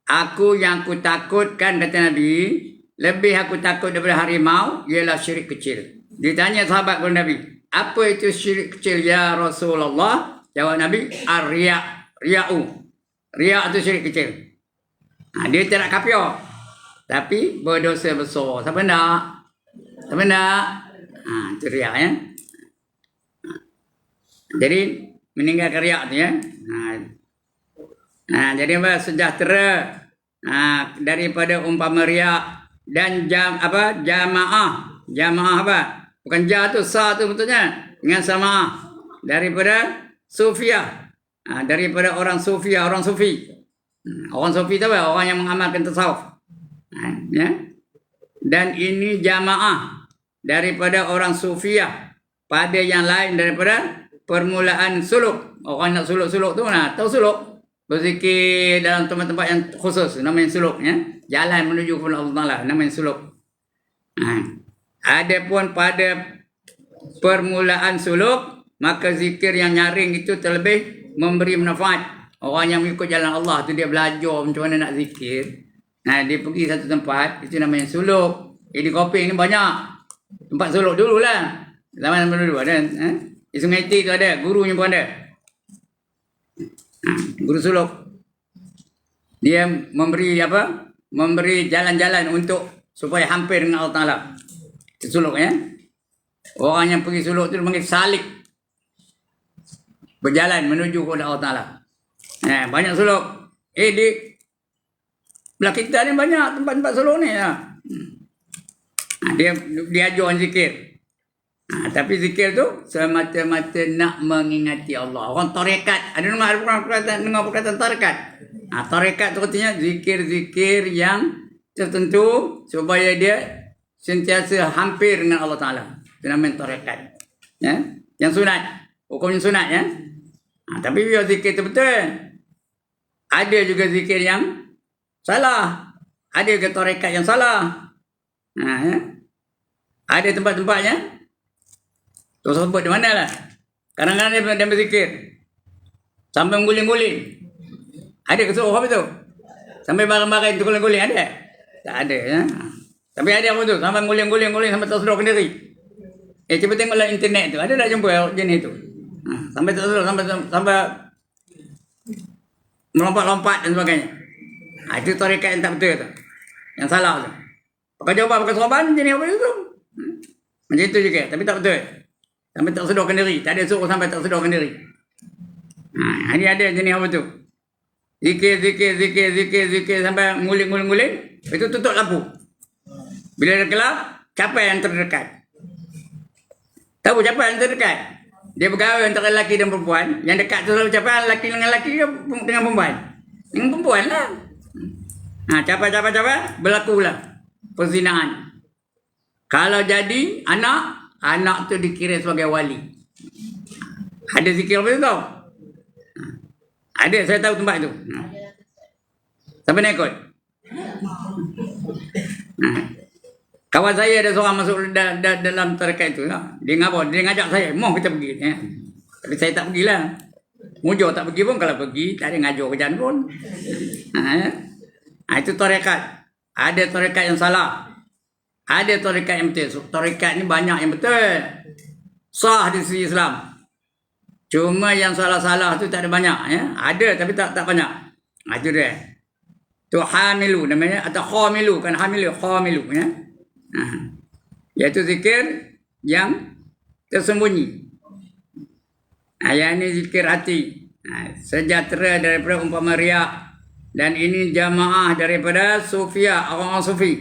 Aku yang aku takutkan, kata Nabi, lebih aku takut daripada harimau, ialah syirik kecil. Ditanya sahabat kepada Nabi, apa itu syirik kecil ya Rasulullah? Jawab Nabi, ar-riak. Ria'u. Riak itu syirik kecil. Dia tidak kafir. Tapi berdosa besar. Siapa nak? Siapa nak? Itu riak ya. Jadi meninggalkan riak tu ya. Jadi apa? Sejahtera daripada umpama riak dan jamaah. Jamaah apa? Bukan jah tu, sa tu betulnya. Dengan sama daripada sufiah. Daripada orang sufiah, orang sufi. Orang sufi tu apa? Orang yang mengamalkan tasawuf. Ya. Dan ini jamaah daripada orang sufiah pada yang lain daripada permulaan suluk. Orang nak suluk-suluk tu tahu suluk? Berzikir dalam tempat-tempat yang khusus, namanya suluk ya. Jalan menuju kepada Allah Taala, namanya suluk. Adapun pada permulaan suluk, maka zikir yang nyaring itu terlebih memberi manfaat. Orang yang mengikut jalan Allah tu dia belajar macam mana nak zikir. Dia pergi satu tempat, itu namanya suluk. Di Koping ni banyak tempat suluk dululah. Zaman dulu ada. Di Sungai Ti tu ada, gurunya pun ada. Guru suluk. Dia memberi apa? Memberi jalan-jalan untuk supaya hampir dengan Allah Taala. Itu suluk ya. Orang yang pergi suluk tu dipanggil salik. Berjalan menuju kepada Allah Taala. Banyak suluk. Di belah kita ni banyak tempat-tempat suluk ni ya. Dia ajar zikir. Tapi zikir tu semata-mata nak mengingati Allah. Orang tarekat, ada dengar perkataan tarekat. Tarekat tu artinya zikir-zikir yang tertentu supaya dia sentiasa hampir dengan Allah Taala. Itu namanya tarekat. Ya, yang sunat, hukumnya sunat ya. Tapi biar zikir tu betul. Ada juga zikir yang salah. Ada juga tarekat yang salah. Ya. Ada tempat-tempatnya. Tu sebut di mana lah. Kadang-kadang dia berzikir sampai mengguling-guling. Ada kesuruh apa tu? Sampai barang-barang itu guling-guling ada? Tak ada ya. Tapi ada apa tu? Sampai mengguling-guling sampai tersedar sendiri. Cuba tengoklah internet tu. Ada tak jumpa jenis tu? Sampai tersedar sampai melompat-lompat dan sebagainya. Itu tarekat yang tak betul tu. Yang salah tu. Pakai jawab, pakai sorban jenis apa tu? Macam itu juga, tapi tak betul. Sampai tak sedarkan diri. Tak ada suruh sampai tak sedarkan diri. Ini ada jenis apa tu? Zikir sampai nguling. Itu tutup lampu. Bila dah gelap, capai yang terdekat. Tahu capai yang terdekat? Dia bergaul antara lelaki dan perempuan. Yang dekat tu selalu capai lelaki dengan lelaki dengan perempuan. Dengan perempuan lah. Capai. Berlakulah perzinaan. Kalau jadi anak tu dikira sebagai wali. Ada zikir apa tu tau? Ada, saya tahu tempat tu. Siapa nak ikut? Kawan saya ada seorang masuk dalam tarekat itu. Dia ngajak saya, mau kita pergi. Tapi saya tak pergilah. Mujur tak pergi pun, kalau pergi tak ada ngajar kerjaan pun. Itu tarekat. Ada tarekat yang salah. Ada tarekat yang betul. Tarekat ni banyak yang betul. Sah di sisi Islam. Cuma yang salah-salah tu tak ada banyak. Ya? Ada tapi tak banyak. Itu dia. Tu hamilu namanya. Atau khamilu. Kan hamilu. Khamilu. Ya? Iaitu zikir yang tersembunyi. Yang ini zikir hati. Sejahtera daripada umpama riak. Dan ini jamaah daripada sufia, orang-orang sufi.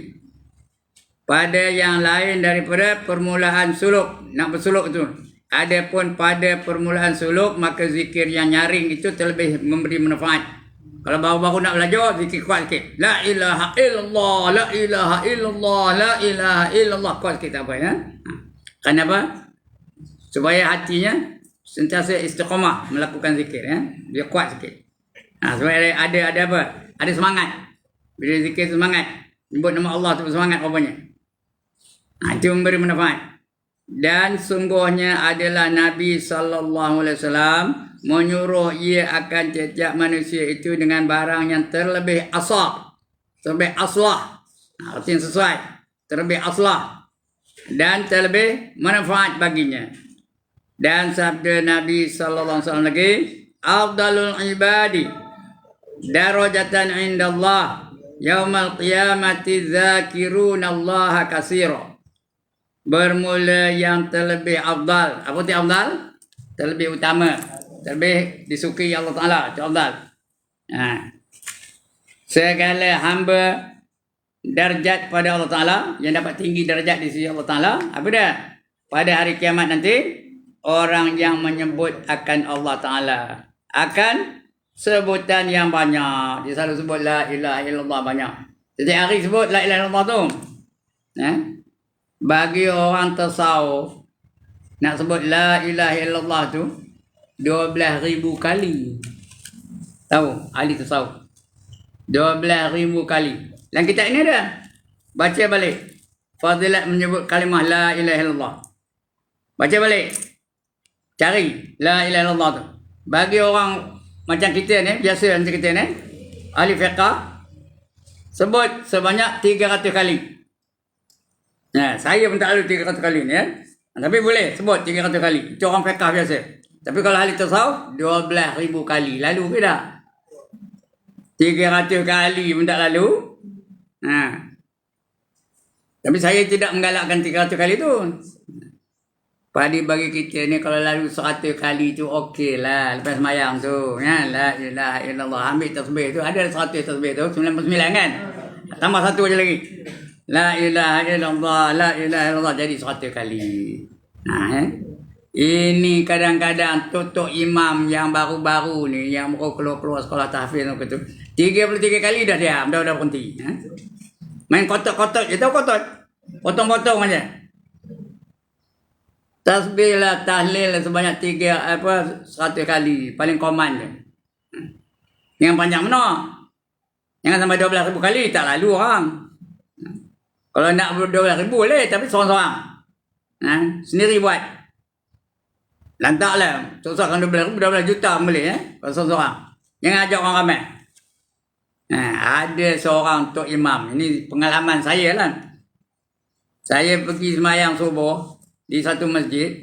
Pada yang lain daripada permulaan suluk. Nak bersuluk tu. Adapun pada permulaan suluk, maka zikir yang nyaring itu terlebih memberi manfaat. Kalau baru-baru nak belajar, zikir kuat sikit. La ilaha illallah, la ilaha illallah, la ilaha illallah. Kuat sikit tak apa ya. Kenapa? Supaya hatinya sentiasa istiqamah melakukan zikir ya. Dia kuat sikit. Supaya ada apa? Ada semangat. Bila zikir semangat, sebut nama Allah tu semangat rupanya. Itu memberi manfaat. Dan sungguhnya adalah Nabi SAW menyuruh ia akan setiap manusia itu dengan barang yang terlebih aslah. Terlebih aslah. Artinya sesuai. Terlebih aslah. Dan terlebih manfaat baginya. Dan sabda Nabi SAW lagi, Afdalul ibadi darajatan indallah yaumal qiyamati dzakiruna Allah katsira. Bermula yang terlebih afdal. Apa itu afdal? Terlebih utama. Terlebih disukai Allah Ta'ala. Itu afdal. Segala hamba darjat pada Allah Ta'ala. Yang dapat tinggi darjat di sisi Allah Ta'ala. Apa dia? Pada hari kiamat nanti. Orang yang menyebut akan Allah Ta'ala. Akan sebutan yang banyak. Dia selalu sebut la ilaha illallah banyak. Setiap hari sebut la ilaha illallah tu. Bagi orang tasawuf nak sebut la ilaha illallah tu 12,000 kali. Tahu ahli tasawuf 12,000 kali. Dalam kitab ini ada. Baca balik fadilat menyebut kalimah la ilaha illallah. Baca balik. Cari la ilaha illallah tu. Bagi orang macam kita ni, biasa macam kita ni, ahli fiqh, sebut sebanyak 300 kali. Saya pun tak lalu 300 kali ni ya. Tapi boleh sebut 300 kali. Itu orang fiqh biasa. Tapi kalau ahli tasawuf 12,000 kali. Lalu ke tak? 300 kali pun tak lalu. Tapi saya tidak menggalakkan 300 kali tu. Bagi kita ni kalau lalu 100 kali tu okey lah. Lepas semayang tu. Ya, la ilaha illallah. Ambil tasbih tu. Ada 100 tasbih tu. 99 kan? Tambah satu je lagi. La ilaha illallah, la ilaha illallah jadi 100 kali. Ini kadang-kadang tutup imam yang baru-baru ni, yang baru keluar sekolah tahfiz tu, 33 kali dah diam, dah berhenti. Main kotak-kotak, je tahu kotak? Potong-potong aja. Tasbih lah, tahlil sebanyak 100 kali, paling common je. Yang panjang mana? Jangan sampai 12,000 kali, tak lalu orang. Kalau nak 12,000 boleh, tapi seorang-seorang. Sendiri buat. Lantaklah. Seorang 12 juta boleh. Kalau seorang-seorang. Jangan ajak orang ramai. Ada seorang Tok Imam. Ini pengalaman saya lah. Saya pergi semayang subuh di satu masjid.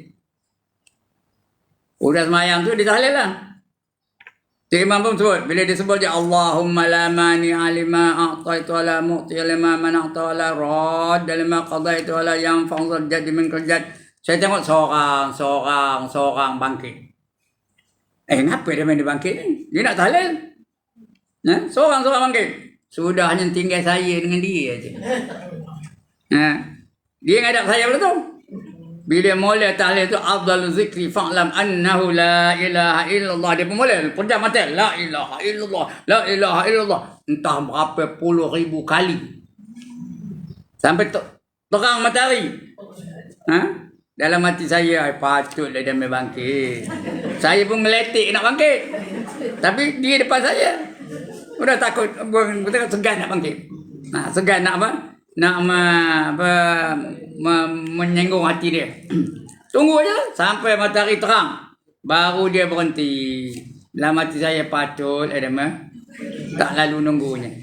Udah semayang tu, ditahlil lah. Tok Imam pun sebut. Bila dia sebut je Allahumma la mani alima a'taitu ala mu'ti lima mana'ta ala rad lima qadaitu ala yang fa'udhal jadi min kerjat. Saya tengok seorang bangkit. Ngapa dia main di bangkit ni? Dia nak tahlil. Seorang bangkit. Sudah hanya tinggal saya dengan dia aja. Dia ngadap saya pula tu. Bila mula tahlil tu afdalu zikri fa'lam annahu la ilaha illallah. Dia pun mula pejam mata la ilaha illallah, la ilaha illallah. Entah berapa puluh ribu kali. Sampai terang matahari. Dalam hati saya patutlah dia main bangkit. Saya pun meletik nak bangkit. Tapi dia depan saya. Udah takut, segan nak bangkit. Segan nak apa? Nak menyenggung hati dia. Tunggu aja sampai matahari terang. Baru dia berhenti. Dalam hati saya patut tak lalu nunggunya.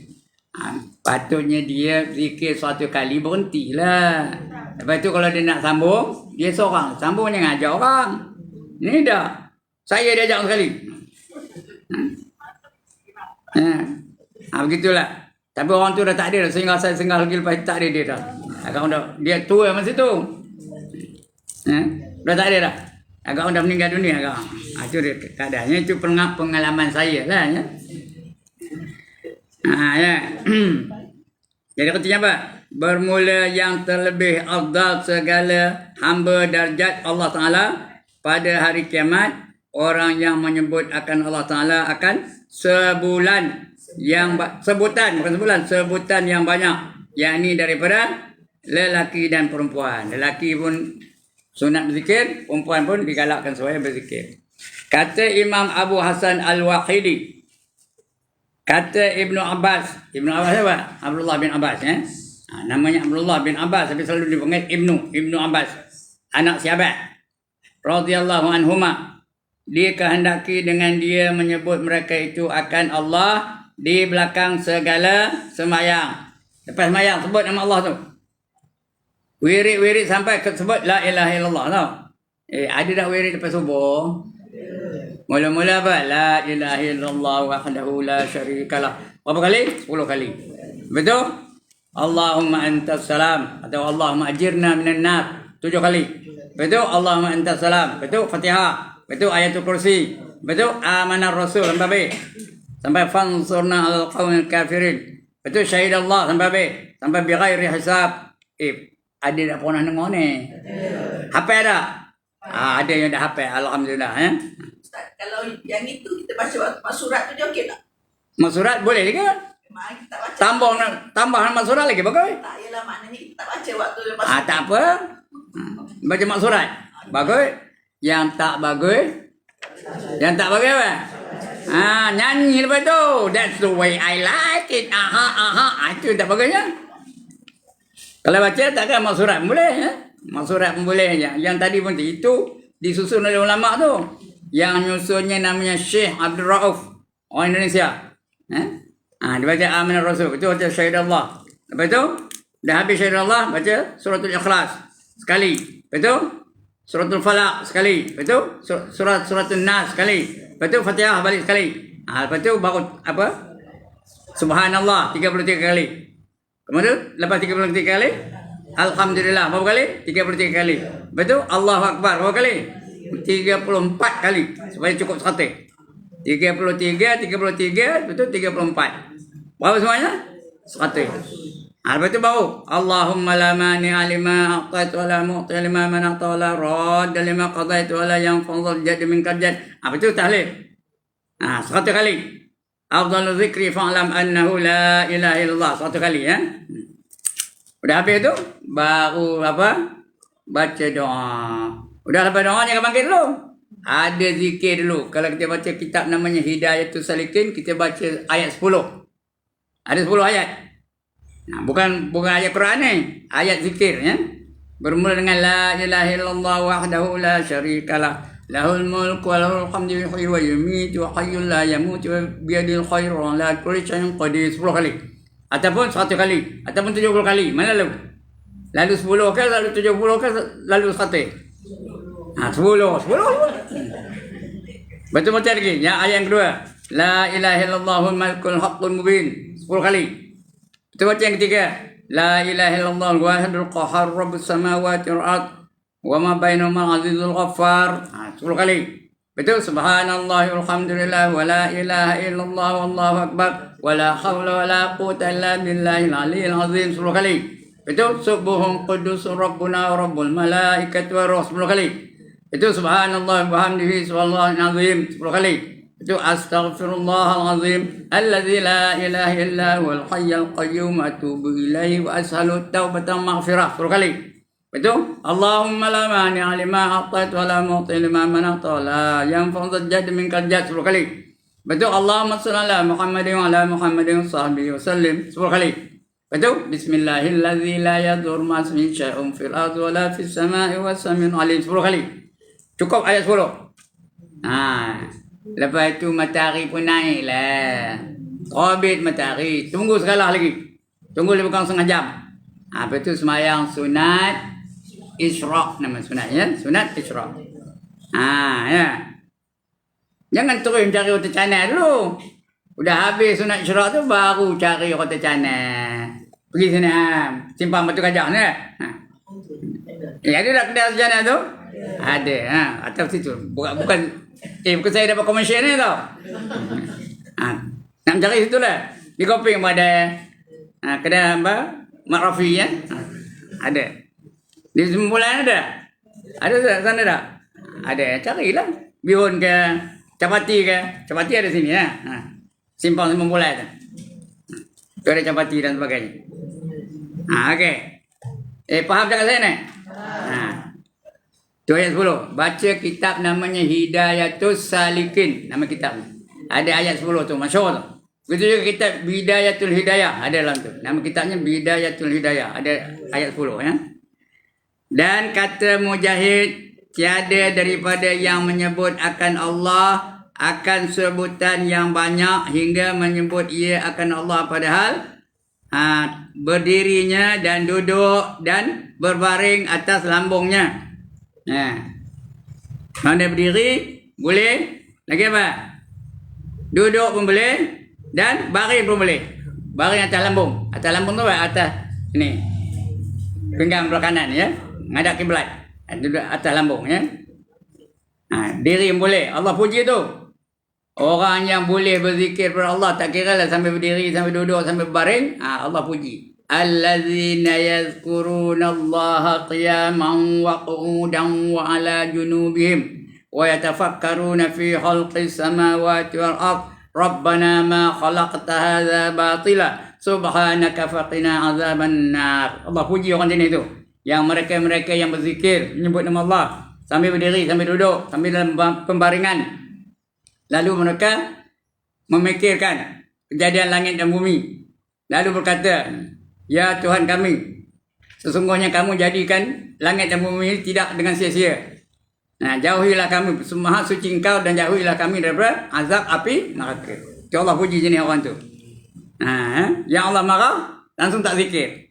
Patutnya dia zikir 1 kali berhentilah. Lepas tu kalau dia nak sambung, Dia seorang. Sambung dia ngajak orang. Ni dah. Saya diajak sekali. Begitulah. Tapi orang tu dah tak ada dah. Sehingga saya singgah lagi lepas tak ada dia dah. Agak dah. Dia tua masa tu. Dah tak ada dah. Agak dah meninggal dunia agak. Itu dia keadaannya. Itu pengalaman saya lah. Ya. Ya. Jadi katanya apa? Bermula yang terlebih afdal segala hamba darjat Allah Ta'ala pada hari kiamat. Orang yang menyebut akan Allah Ta'ala akan sebutan yang banyak, yakni daripada lelaki dan perempuan. Lelaki pun sunat berzikir, perempuan pun digalakkan supaya berzikir. Kata Imam Abu Hasan Al-Waqidi, kata Ibnu Abbas apa? Abdullah bin Abbas, namanya Abdullah bin Abbas tapi selalu dipanggil Ibnu Abbas, anak sahabat radhiyallahu anhuma. Dia kehendaki dengan dia menyebut mereka itu akan Allah di belakang segala sembahyang. Lepas sembahyang sebut nama Allah tu. Wirid sampai ke sebut la ilaha illallah tau. Ada dah wirid lepas subuh. Mula-mula apa? La ilaha illallah wahdahu la syarikalah. Berapa kali? 10 kali. Betul? Allahumma antas salam atau Allahumma ajirna minan nar 7 kali. Betul? Allahumma antas salam. Betul? Fatihah. Betul? Ayatul kursi. Betul? Amanar rasul sampai B. Sampai fansurna al-qawmil kafirin. Betul? Syahidallah sampai B. Sampai bi ghairi hisab. Ada tak pernah dengar ni? Hafal tak? Ada yang dah hafal. Alhamdulillah. Ustaz, kalau yang itu kita baca waktu surat tu dia okey tak? Mak surat boleh ke? Memang kita baca. Tambah nama surat lagi bagus. Tak, yalah maknanya kita tak baca waktu lepas Tak apa. Baca mak surat. Bagus. Yang tak bagus apa? Nyanyi lepas tu. That's the way I like it. Itu tak bagusnya. Kalau baca takkan mak surat pun boleh. Mak surat pun boleh. Yang tadi pun itu disusun oleh ulama tu. Yang nyusunnya namanya Syekh Abdul Rauf, orang Indonesia. Dia baca Amin Rasul. Betul baca Syahidallah. Lepas tu dah habis Syahidallah, baca Suratul Ikhlas sekali. Betul? Suratul Falaq sekali. Betul? Suratul Nas sekali. Betul? Fatihah balik sekali. Lepas tu baru apa? Subhanallah 33 kali. Kemudian lepas 33 kali, Alhamdulillah berapa kali? 33 kali. Betul? Allahu Akbar berapa kali? 34 kali. Supaya cukup 100. 33, betul 34. Berapa semuanya? 100. Lepas tu baru Allahumma la mani'a lima a'taitu wa la mu'ti lima mana'ta wa la radda lima qadaitu wa la yanfadhul jadd minkal jadd. Betul tahlil. 100 kali. Afdalu zikri fa'lam annahu la ilaha illallah. 100 kali ya. Udah habis tu baru apa? Baca doa. Udah lepas doa jangan bangkit dulu. Ada zikir dulu. Kalau kita baca kitab namanya Hidayatul Salikin, kita baca ayat 10. Ada 10 ayat. Bukan ayat Quran ni, ayat zikir ya. Bermula dengan la ilaha illallah wahdahu la syarikalah, lahul mulku wa lahul hamdu yuhyi wa yumiitu wa hayyul la yamutu wa biyadil khairu wa la kulli syai'in qadir 10 kali. Ataupun 100 kali, ataupun 70 kali. Mana lalu? Lalu 10 ke, lalu 70 ke, lalu 100. 10. Betul macam lagi. Yang ayat yang kedua, la ilaha illallahul malikul haqqul mubin 10 kali. Betul baca yang ketiga. La ilaha illallah al-wahidul qahhar rabbus samawati wal ard wa ma bainahuma al-azizul ghaffar. 10 kali. Betul? Subhanallah walhamdulillah wa la ilaha illallah wallahu akbar wa la hawla wa la quwwata illa billahil aliyyil azim. 10 kali. Betul? Subuhun qudus rabbuna wa rabbul malaikati wa ruh. 10 kali. Betul? Subhanallah wa bihamdihi subhanallahil azim. 10 kali. Itu astaghfirullahalazim alladzi la ilaha illa huwal hayyul qayyum atubu ilaihi wa as'alu taubatan maghfirah 10 kali. Betul? Allahumma la mani'a lima a'taitu wa la mu'ti lima mana'ta wa la yanfa'u jadd minkal jadd 10 kali. Betul? Allahumma shalli ala Muhammadin wa ala Muhammadin wa sahbihi wa sallim 10 kali. Betul? Bismillahilladzi la yadur ma ismihi syai'un fil ardi wa la fis sama'i wa sami'un alim 10 kali. Cukup ayat 10. Lepas itu matahari pun naik lah. Orbit matahari. Tunggu sekalah lagi. Tunggu lebih kurang setengah jam. Lepas itu semayang sunat Isra nama sunatnya, sunat Isra. Ya. Jangan terus cari kota Cana dulu. Udah habis sunat Isra tu baru cari kota Cana. Pergi sini simpang Batu Kajang ni. Ya ada tak kedai sejarah tu? Ada. Atas situ. Bukan saya dapat komersial ni tau. Nak cari situ lah. Di Koping ada kedai apa? Mak Rafi ya. Ada. Di Sembulan ada. Ada tak sana tak? Ada. Carilah. Bihun ke, capati ke? Capati ada sini ya. Simpang Sembulan tu. Tu ada capati dan sebagainya. Okey. Faham tak kat saya ni? Tu ayat 10. Baca kitab namanya Hidayatus Salikin. Nama kitab ni. Ada ayat 10 tu. Masyhur tu. Begitu juga kitab Bidayatul Hidayah. Ada dalam tu. Nama kitabnya Bidayatul Hidayah. Ada ayat 10 ya. Dan kata Mujahid, tiada daripada yang menyebut akan Allah akan sebutan yang banyak hingga menyebut ia akan Allah padahal berdirinya dan duduk dan berbaring atas lambungnya. Mana berdiri boleh, lagi apa? Duduk pun boleh dan baring pun boleh. Baring atas lambung. Atas lambung tu apa? Atas ni. Pinggang belah kanan ya. Ngadap kiblat. Duduk atas lambung ya. Diri pun boleh. Allah puji tu. Orang yang boleh berzikir kepada Allah tak kira lah sambil berdiri, sambil duduk, sambil berbaring, Allah puji. Allazina yazkurunallaha qiyaman wa qu'udan wa ala junubihim wa yatafakkaruna fi khalqis samawati wal ard. Rabbana ma khalaqta hadza batila subhanaka faqina azaban nar. Allah puji orang jenis tu. Yang mereka-mereka yang berzikir, menyebut nama Allah sambil berdiri, sambil duduk, sambil dalam pembaringan. Lalu mereka memikirkan kejadian langit dan bumi. Lalu berkata, ya Tuhan kami, sesungguhnya kamu jadikan langit dan bumi tidak dengan sia-sia. Jauhilah kami, maha suci engkau dan jauhilah kami daripada azab api neraka. Ya Allah puji jenis orang tu. Yang Allah marah, langsung tak zikir.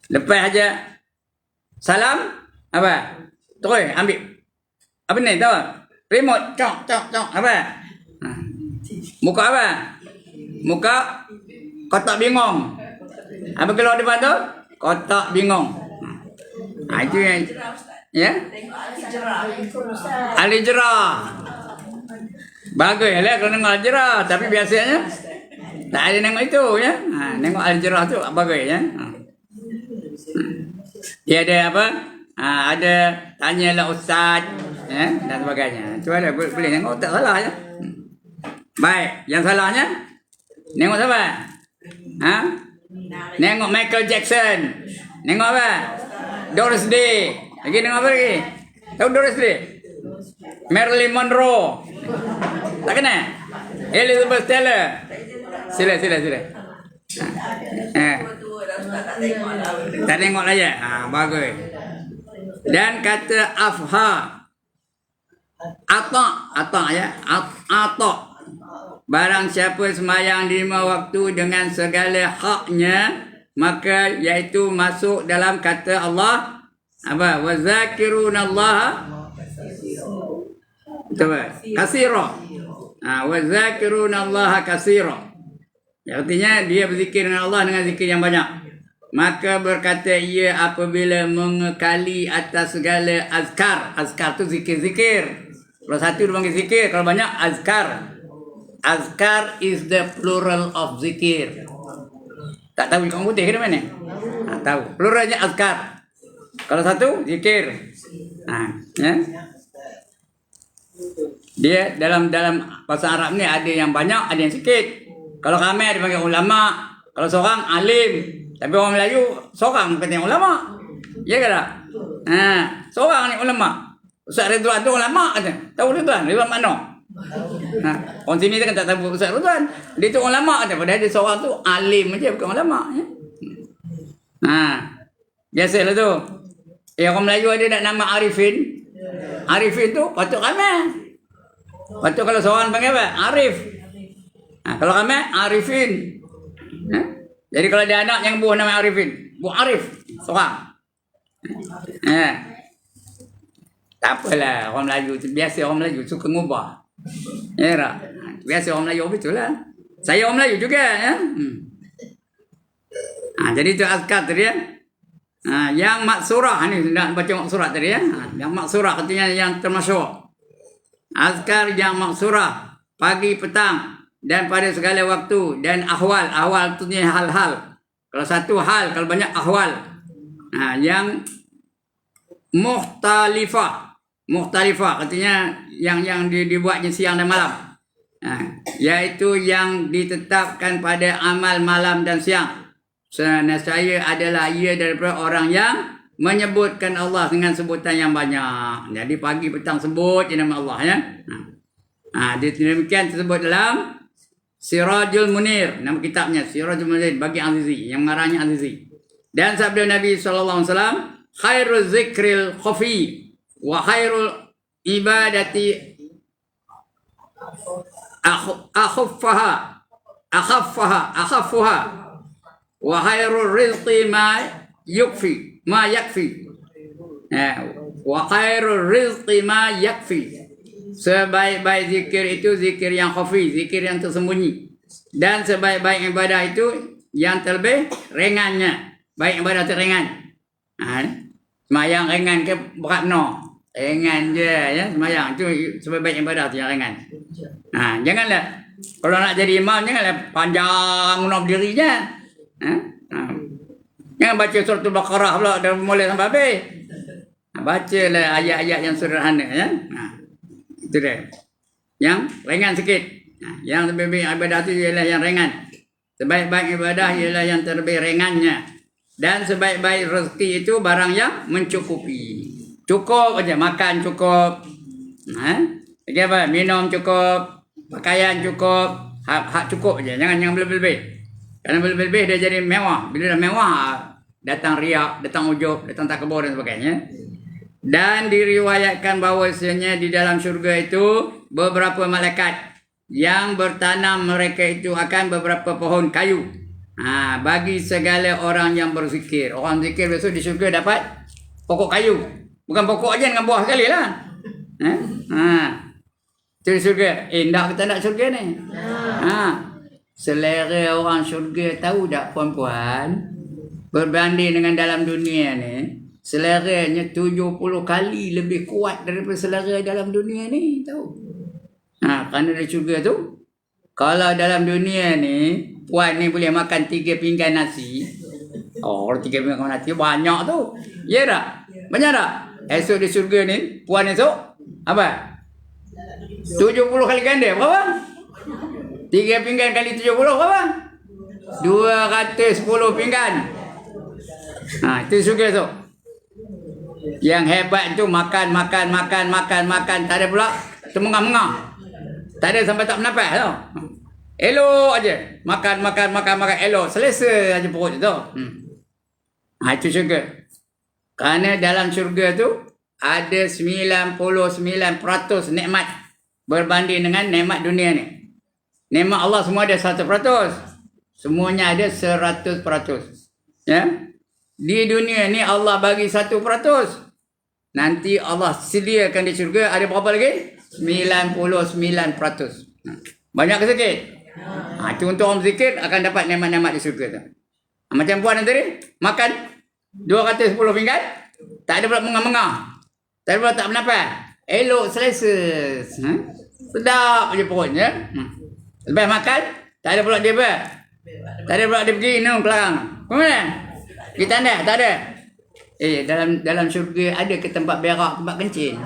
Lepas aja salam, apa? Terus ambil. Apa ni tahu? Remote, cok, apa? Muka apa? Muka kotak bingung. Apa keluar depan tu? Kotak bingung. Itu yang, ya? Al-Hijrah. Bagus lah kalau tengok Al-Hijrah. Tapi biasanya tak ada tengok itu, ya? Tengok Al-Hijrah tu bagus, ya? Dia ada apa? Ada tanyalah ustaz, ya, dan sebagainya. Tu ada boleh tengok, tak salah ya. Baik, yang salahnya tengok siapa? Tengok Michael Jackson. Tengok apa? Doris Day. Lagi tengok apa lagi? Tahu Doris Day? Marilyn Monroe. Tak kenal? Elizabeth Taylor. Sila. Tak tengok lah ya. Bagus. Dan kata Afha, Atta ya, Atta. Barang siapa sembahyang 5 waktu dengan segala haknya, maka iaitu masuk dalam kata Allah apa? Wa zakirunallaha katsira. Wa zakirunallaha katsira. Artinya dia berzikir dengan Allah dengan zikir yang banyak. Maka berkata ia apabila mengekali atas segala azkar. Azkar tu zikir-zikir. Kalau satu dia panggil zikir, kalau banyak azkar. Azkar is the plural of zikir. Tak tahu kamu putih ke mana? Tahu. Pluralnya azkar. Kalau satu zikir. Ya. Dia dalam bahasa Arab ni ada yang banyak, ada yang sikit. Kalau ramai dia panggil ulama, kalau seorang alim. Tapi orang Melayu seorang kata ulama. Ya ke tak? Seorang ni ulama. Ustaz Ridwan tu ulama kata. Tahu Ridwan? Ridwan mana? Orang sini kan tak tahu Ustaz Ridwan. Dia tu ulama kata. Padahal dia seorang tu alim aja, bukan ulama. Biasalah tu. Orang Melayu ada nak nama Arifin. Arifin tu patut ramai. Patut kalau seorang panggil apa? Arif. Kalau ramai Arifin. Jadi kalau dia anak yang buah nama Arifin, buah Arif seorang. Ha. Tak apalah, orang Melayu tu biasa, orang Melayu suka ngubah. Ya tak? Biasa orang Melayu betul lah. Saya orang Melayu juga ya. Jadi tu azkar tadi ya. Yang maksurah ni nak baca maksurah tadi ya. Yang maksurah katanya yang termasuk azkar yang maksurah pagi petang dan pada segala waktu dan ahwal. Ahwal tu ni hal-hal. Kalau satu hal, kalau banyak ahwal. Yang mukhtalifah katanya yang dibuatnya siang dan malam. Iaitu yang ditetapkan pada amal malam dan siang. Saya adalah ia daripada orang yang menyebutkan Allah dengan sebutan yang banyak. Jadi pagi petang sebut nama Allah ya. Demikian tersebut dalam Sirajul Munir, nama kitabnya Sirajul Munir bagi Azizi, yang mengarahnya Azizi. Dan sabda Nabi SAW, khairul zikril khafi wa khairul ibadati akhaffaha wa khairul rizqi ma yakfi wa khairul rizqi ma yakfi. Sebaik-baik zikir itu zikir yang khafi, zikir yang tersembunyi, dan sebaik-baik ibadah itu yang terlebih ringannya. Baik ibadah teringan. Semayang ringan ke berat no? Ringan je ya semayang. Itu sebaik-baik ibadah tu yang ringan. Janganlah kalau nak jadi imam janganlah panjang nak berdirinya. Jangan baca surah Al-Baqarah pula dari mula sampai habis. Bacalah ayat-ayat yang sederhana ya. Itu dia. Yang ringan sikit. Yang lebih ibadah tu ialah yang ringan. Sebaik-baik ibadah ialah yang terlebih ringannya. Dan sebaik-baik rezeki itu barang yang mencukupi. Cukup aja, makan cukup. Lagi apa? Minum cukup, pakaian cukup, hak cukup aja. Jangan berlebih-lebih. Karena berlebih-lebih dia jadi mewah. Bila dah mewah, datang riak, datang ujub, datang takabur dan sebagainya. Dan diriwayatkan bahawasanya di dalam syurga itu beberapa malaikat yang bertanam mereka itu akan beberapa pohon kayu. Bagi segala orang yang berzikir. Orang zikir besok di syurga dapat pokok kayu. Bukan pokok aja dengan buah sekali lah. Itu di syurga. Nak kita nak syurga ni? Selera orang syurga tahu tak puan-puan? Berbanding dengan dalam dunia ni, seleranya 70 kali lebih kuat daripada selera dalam dunia ni. Tahu? Kerana di syurga tu, kalau dalam dunia ni, puan ni boleh makan 3 pinggan nasi. Kalau 3 pinggan nasi banyak tu. Ya tak? Banyak tak? Esok di syurga ni, puan esok apa? 70 kali ganda. Berapa? 3 pinggan kali 70 berapa? 210 pinggan. Itu syurga tu. Yang hebat tu makan. Tak ada pula termengah-mengah. Tak ada sampai tak bernafas tau. Elok aja. Makan elok. Selesa aja perut tu. Itu syurga. Kerana dalam syurga tu ada 99% nikmat berbanding dengan nikmat dunia ni. Nikmat Allah semua ada 100%. Semuanya ada 100%. Ya. Di dunia ni Allah bagi 1%. Nanti Allah sediakan di syurga ada berapa lagi? 99%. Banyak ke sikit? Itu untuk orang zikir akan dapat nikmat-nikmat di syurga tu. Macam puan tadi, makan 210 pinggan, tak ada pula mengah-mengah. Tak ada pula tak bernafas. Elok, selesa. Sedap je perutnya. Lepas makan, tak ada pula dia apa? Tak ada pula dia pergi minum kelarang. Ke mana? Di tandas, tak ada. Dalam syurga ada ke tempat berak, tempat kencing?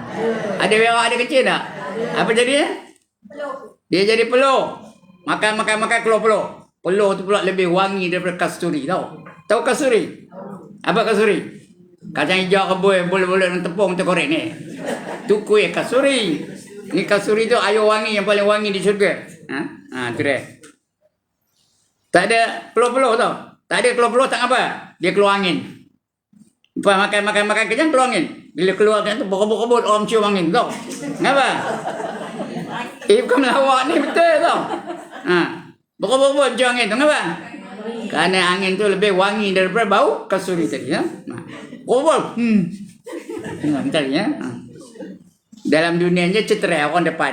Ada berak, ada kencing tak? Apa jadinya? Dia jadi peluh. Makan, keluar peluh. Peluh tu pula lebih wangi daripada kasturi, tahu? Tahu kasturi? Apa kasturi? Kacang hijau rebus, boleh-boleh dengan tepung tu korek ni. Tu kuih kasturi. Ni kasturi tu air wangi yang paling wangi di syurga. Tu dia. Tak ada peluh-peluh tau. Tak ada peluh-peluh tak apa. Dia keluar angin. Lepas makan kenyang keluar angin. Bila keluar angin tu berebut-rebut orang cium angin tau. Kenapa? Bukan melawak ni betul tau. Berebut-rebut cium angin tu kenapa? Kerana angin tu lebih wangi daripada bau kasturi tadi. Kubur. Bentar ya. Dalam dunianya ceterai orang depan.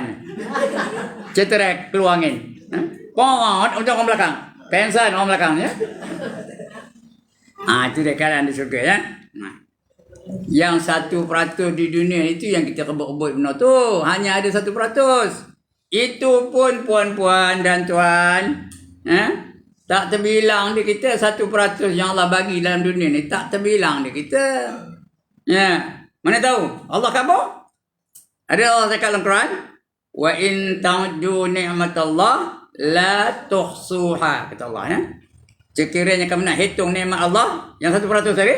Ceterai keluar angin. Pongot untuk orang belakang. Pensan orang belakang ya. Itu dia keadaan di surga ya. Yang 1% di dunia itu yang kita rebut-rebut benar tu. Hanya ada 1%. Itu pun puan-puan dan tuan. Tak terbilang di kita 1% yang Allah bagi dalam dunia ni. Tak terbilang di kita. Ya. Mana tahu? Allah khabar? Ada Allah cakap dalam Quran. Wa in ta'uddu ni'matallah la tuhsuha. Kata Allah ya. Sekiranya kamu nak hitung nikmat Allah yang 1% tadi,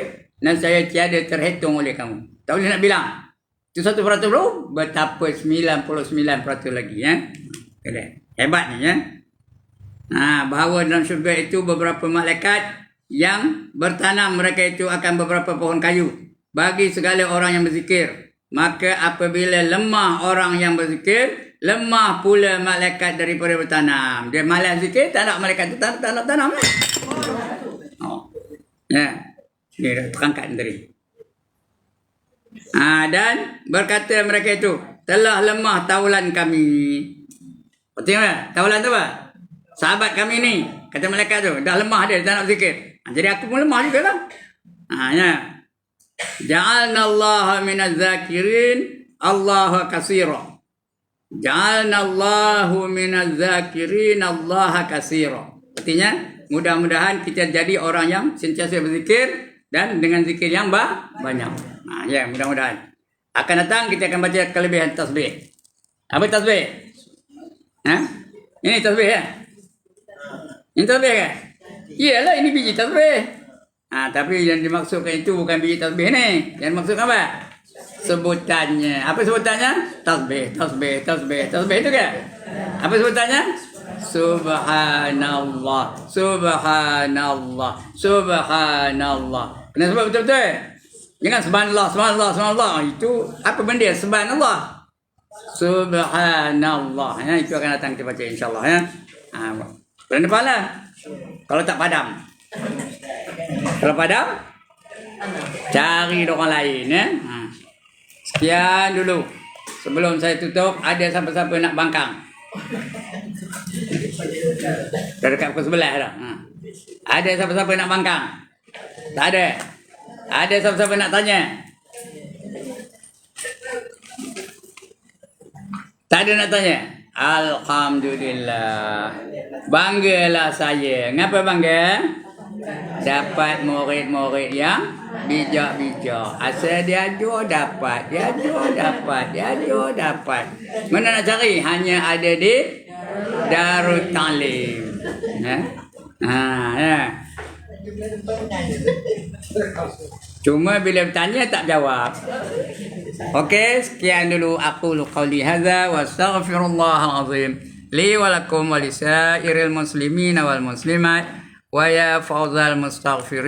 saya tiada terhitung oleh kamu. Tak boleh nak bilang. Itu 1% dulu, betapa 99% lagi ya. Hebat ni ya. Bahawa dalam syurga itu beberapa malaikat yang bertanam mereka itu akan beberapa pohon kayu bagi segala orang yang berzikir. Maka apabila lemah orang yang berzikir, lemah pula malaikat daripada bertanam. Dia malas zikir, tak nak malaikat itu tak nak tanam. Ya. Dia dah terangkat tadi. Dan berkata mereka itu, telah lemah taulan kami. Betul tak? Taulan tu apa? Sahabat kami ni, kata malaikat tu, dah lemah dia, tak nak zikir. Jadi aku pun lemah juga lah. Ya. Ja'alna Allah minaz zakirin Allah kasira. Ja'alna Allah minaz zakirin Allah kasira. Artinya, mudah-mudahan kita jadi orang yang sentiasa berzikir dan dengan zikir yang banyak. Ya, mudah-mudahan. Akan datang kita akan baca kelebihan tasbih. Apa tasbih? Ini tasbih ya? Ini tasbih kan? Iyalah, ini biji tasbih. Tapi yang dimaksudkan itu bukan biji tasbih ni. Yang dimaksudkan apa? Sebutannya. Apa sebutannya? Tasbih, tasbih, tasbih. Tasbih itu kan? Apa sebutannya? Subhanallah, Subhanallah, Subhanallah. Kena sebut betul-betul. Jangan subhanallah, subhanallah, subhanallah. Itu apa benda? Subhanallah. Subhanallah. Ya, itu akan datang kita baca insya-Allah ya. Bulan depan lah. Kalau tak padam. Kalau padam, cari orang lain ya. Sekian dulu. Sebelum saya tutup, ada siapa-siapa nak bangkang? Dah dekat pukul 11 dah. Ada siapa-siapa nak bangkang? Tak ada. Ada siapa-siapa nak tanya? Tak ada nak tanya? Alhamdulillah. Banggalah saya. Ngapa bangga? Dapat murid-murid yang bijak-bijak. Asal dia ajar dapat. Dia ajar dapat. Dia ajar dapat. Mana nak cari? Hanya ada di Darut Ta'lim. Ya. Ya. Cuma bila bertanya tak jawab. Okey, sekian dulu aku qauli hadza wa astaghfirullahal azim li wa lakum wa lisairil muslimin wal muslimat wa ya fawzal mustaghfirin.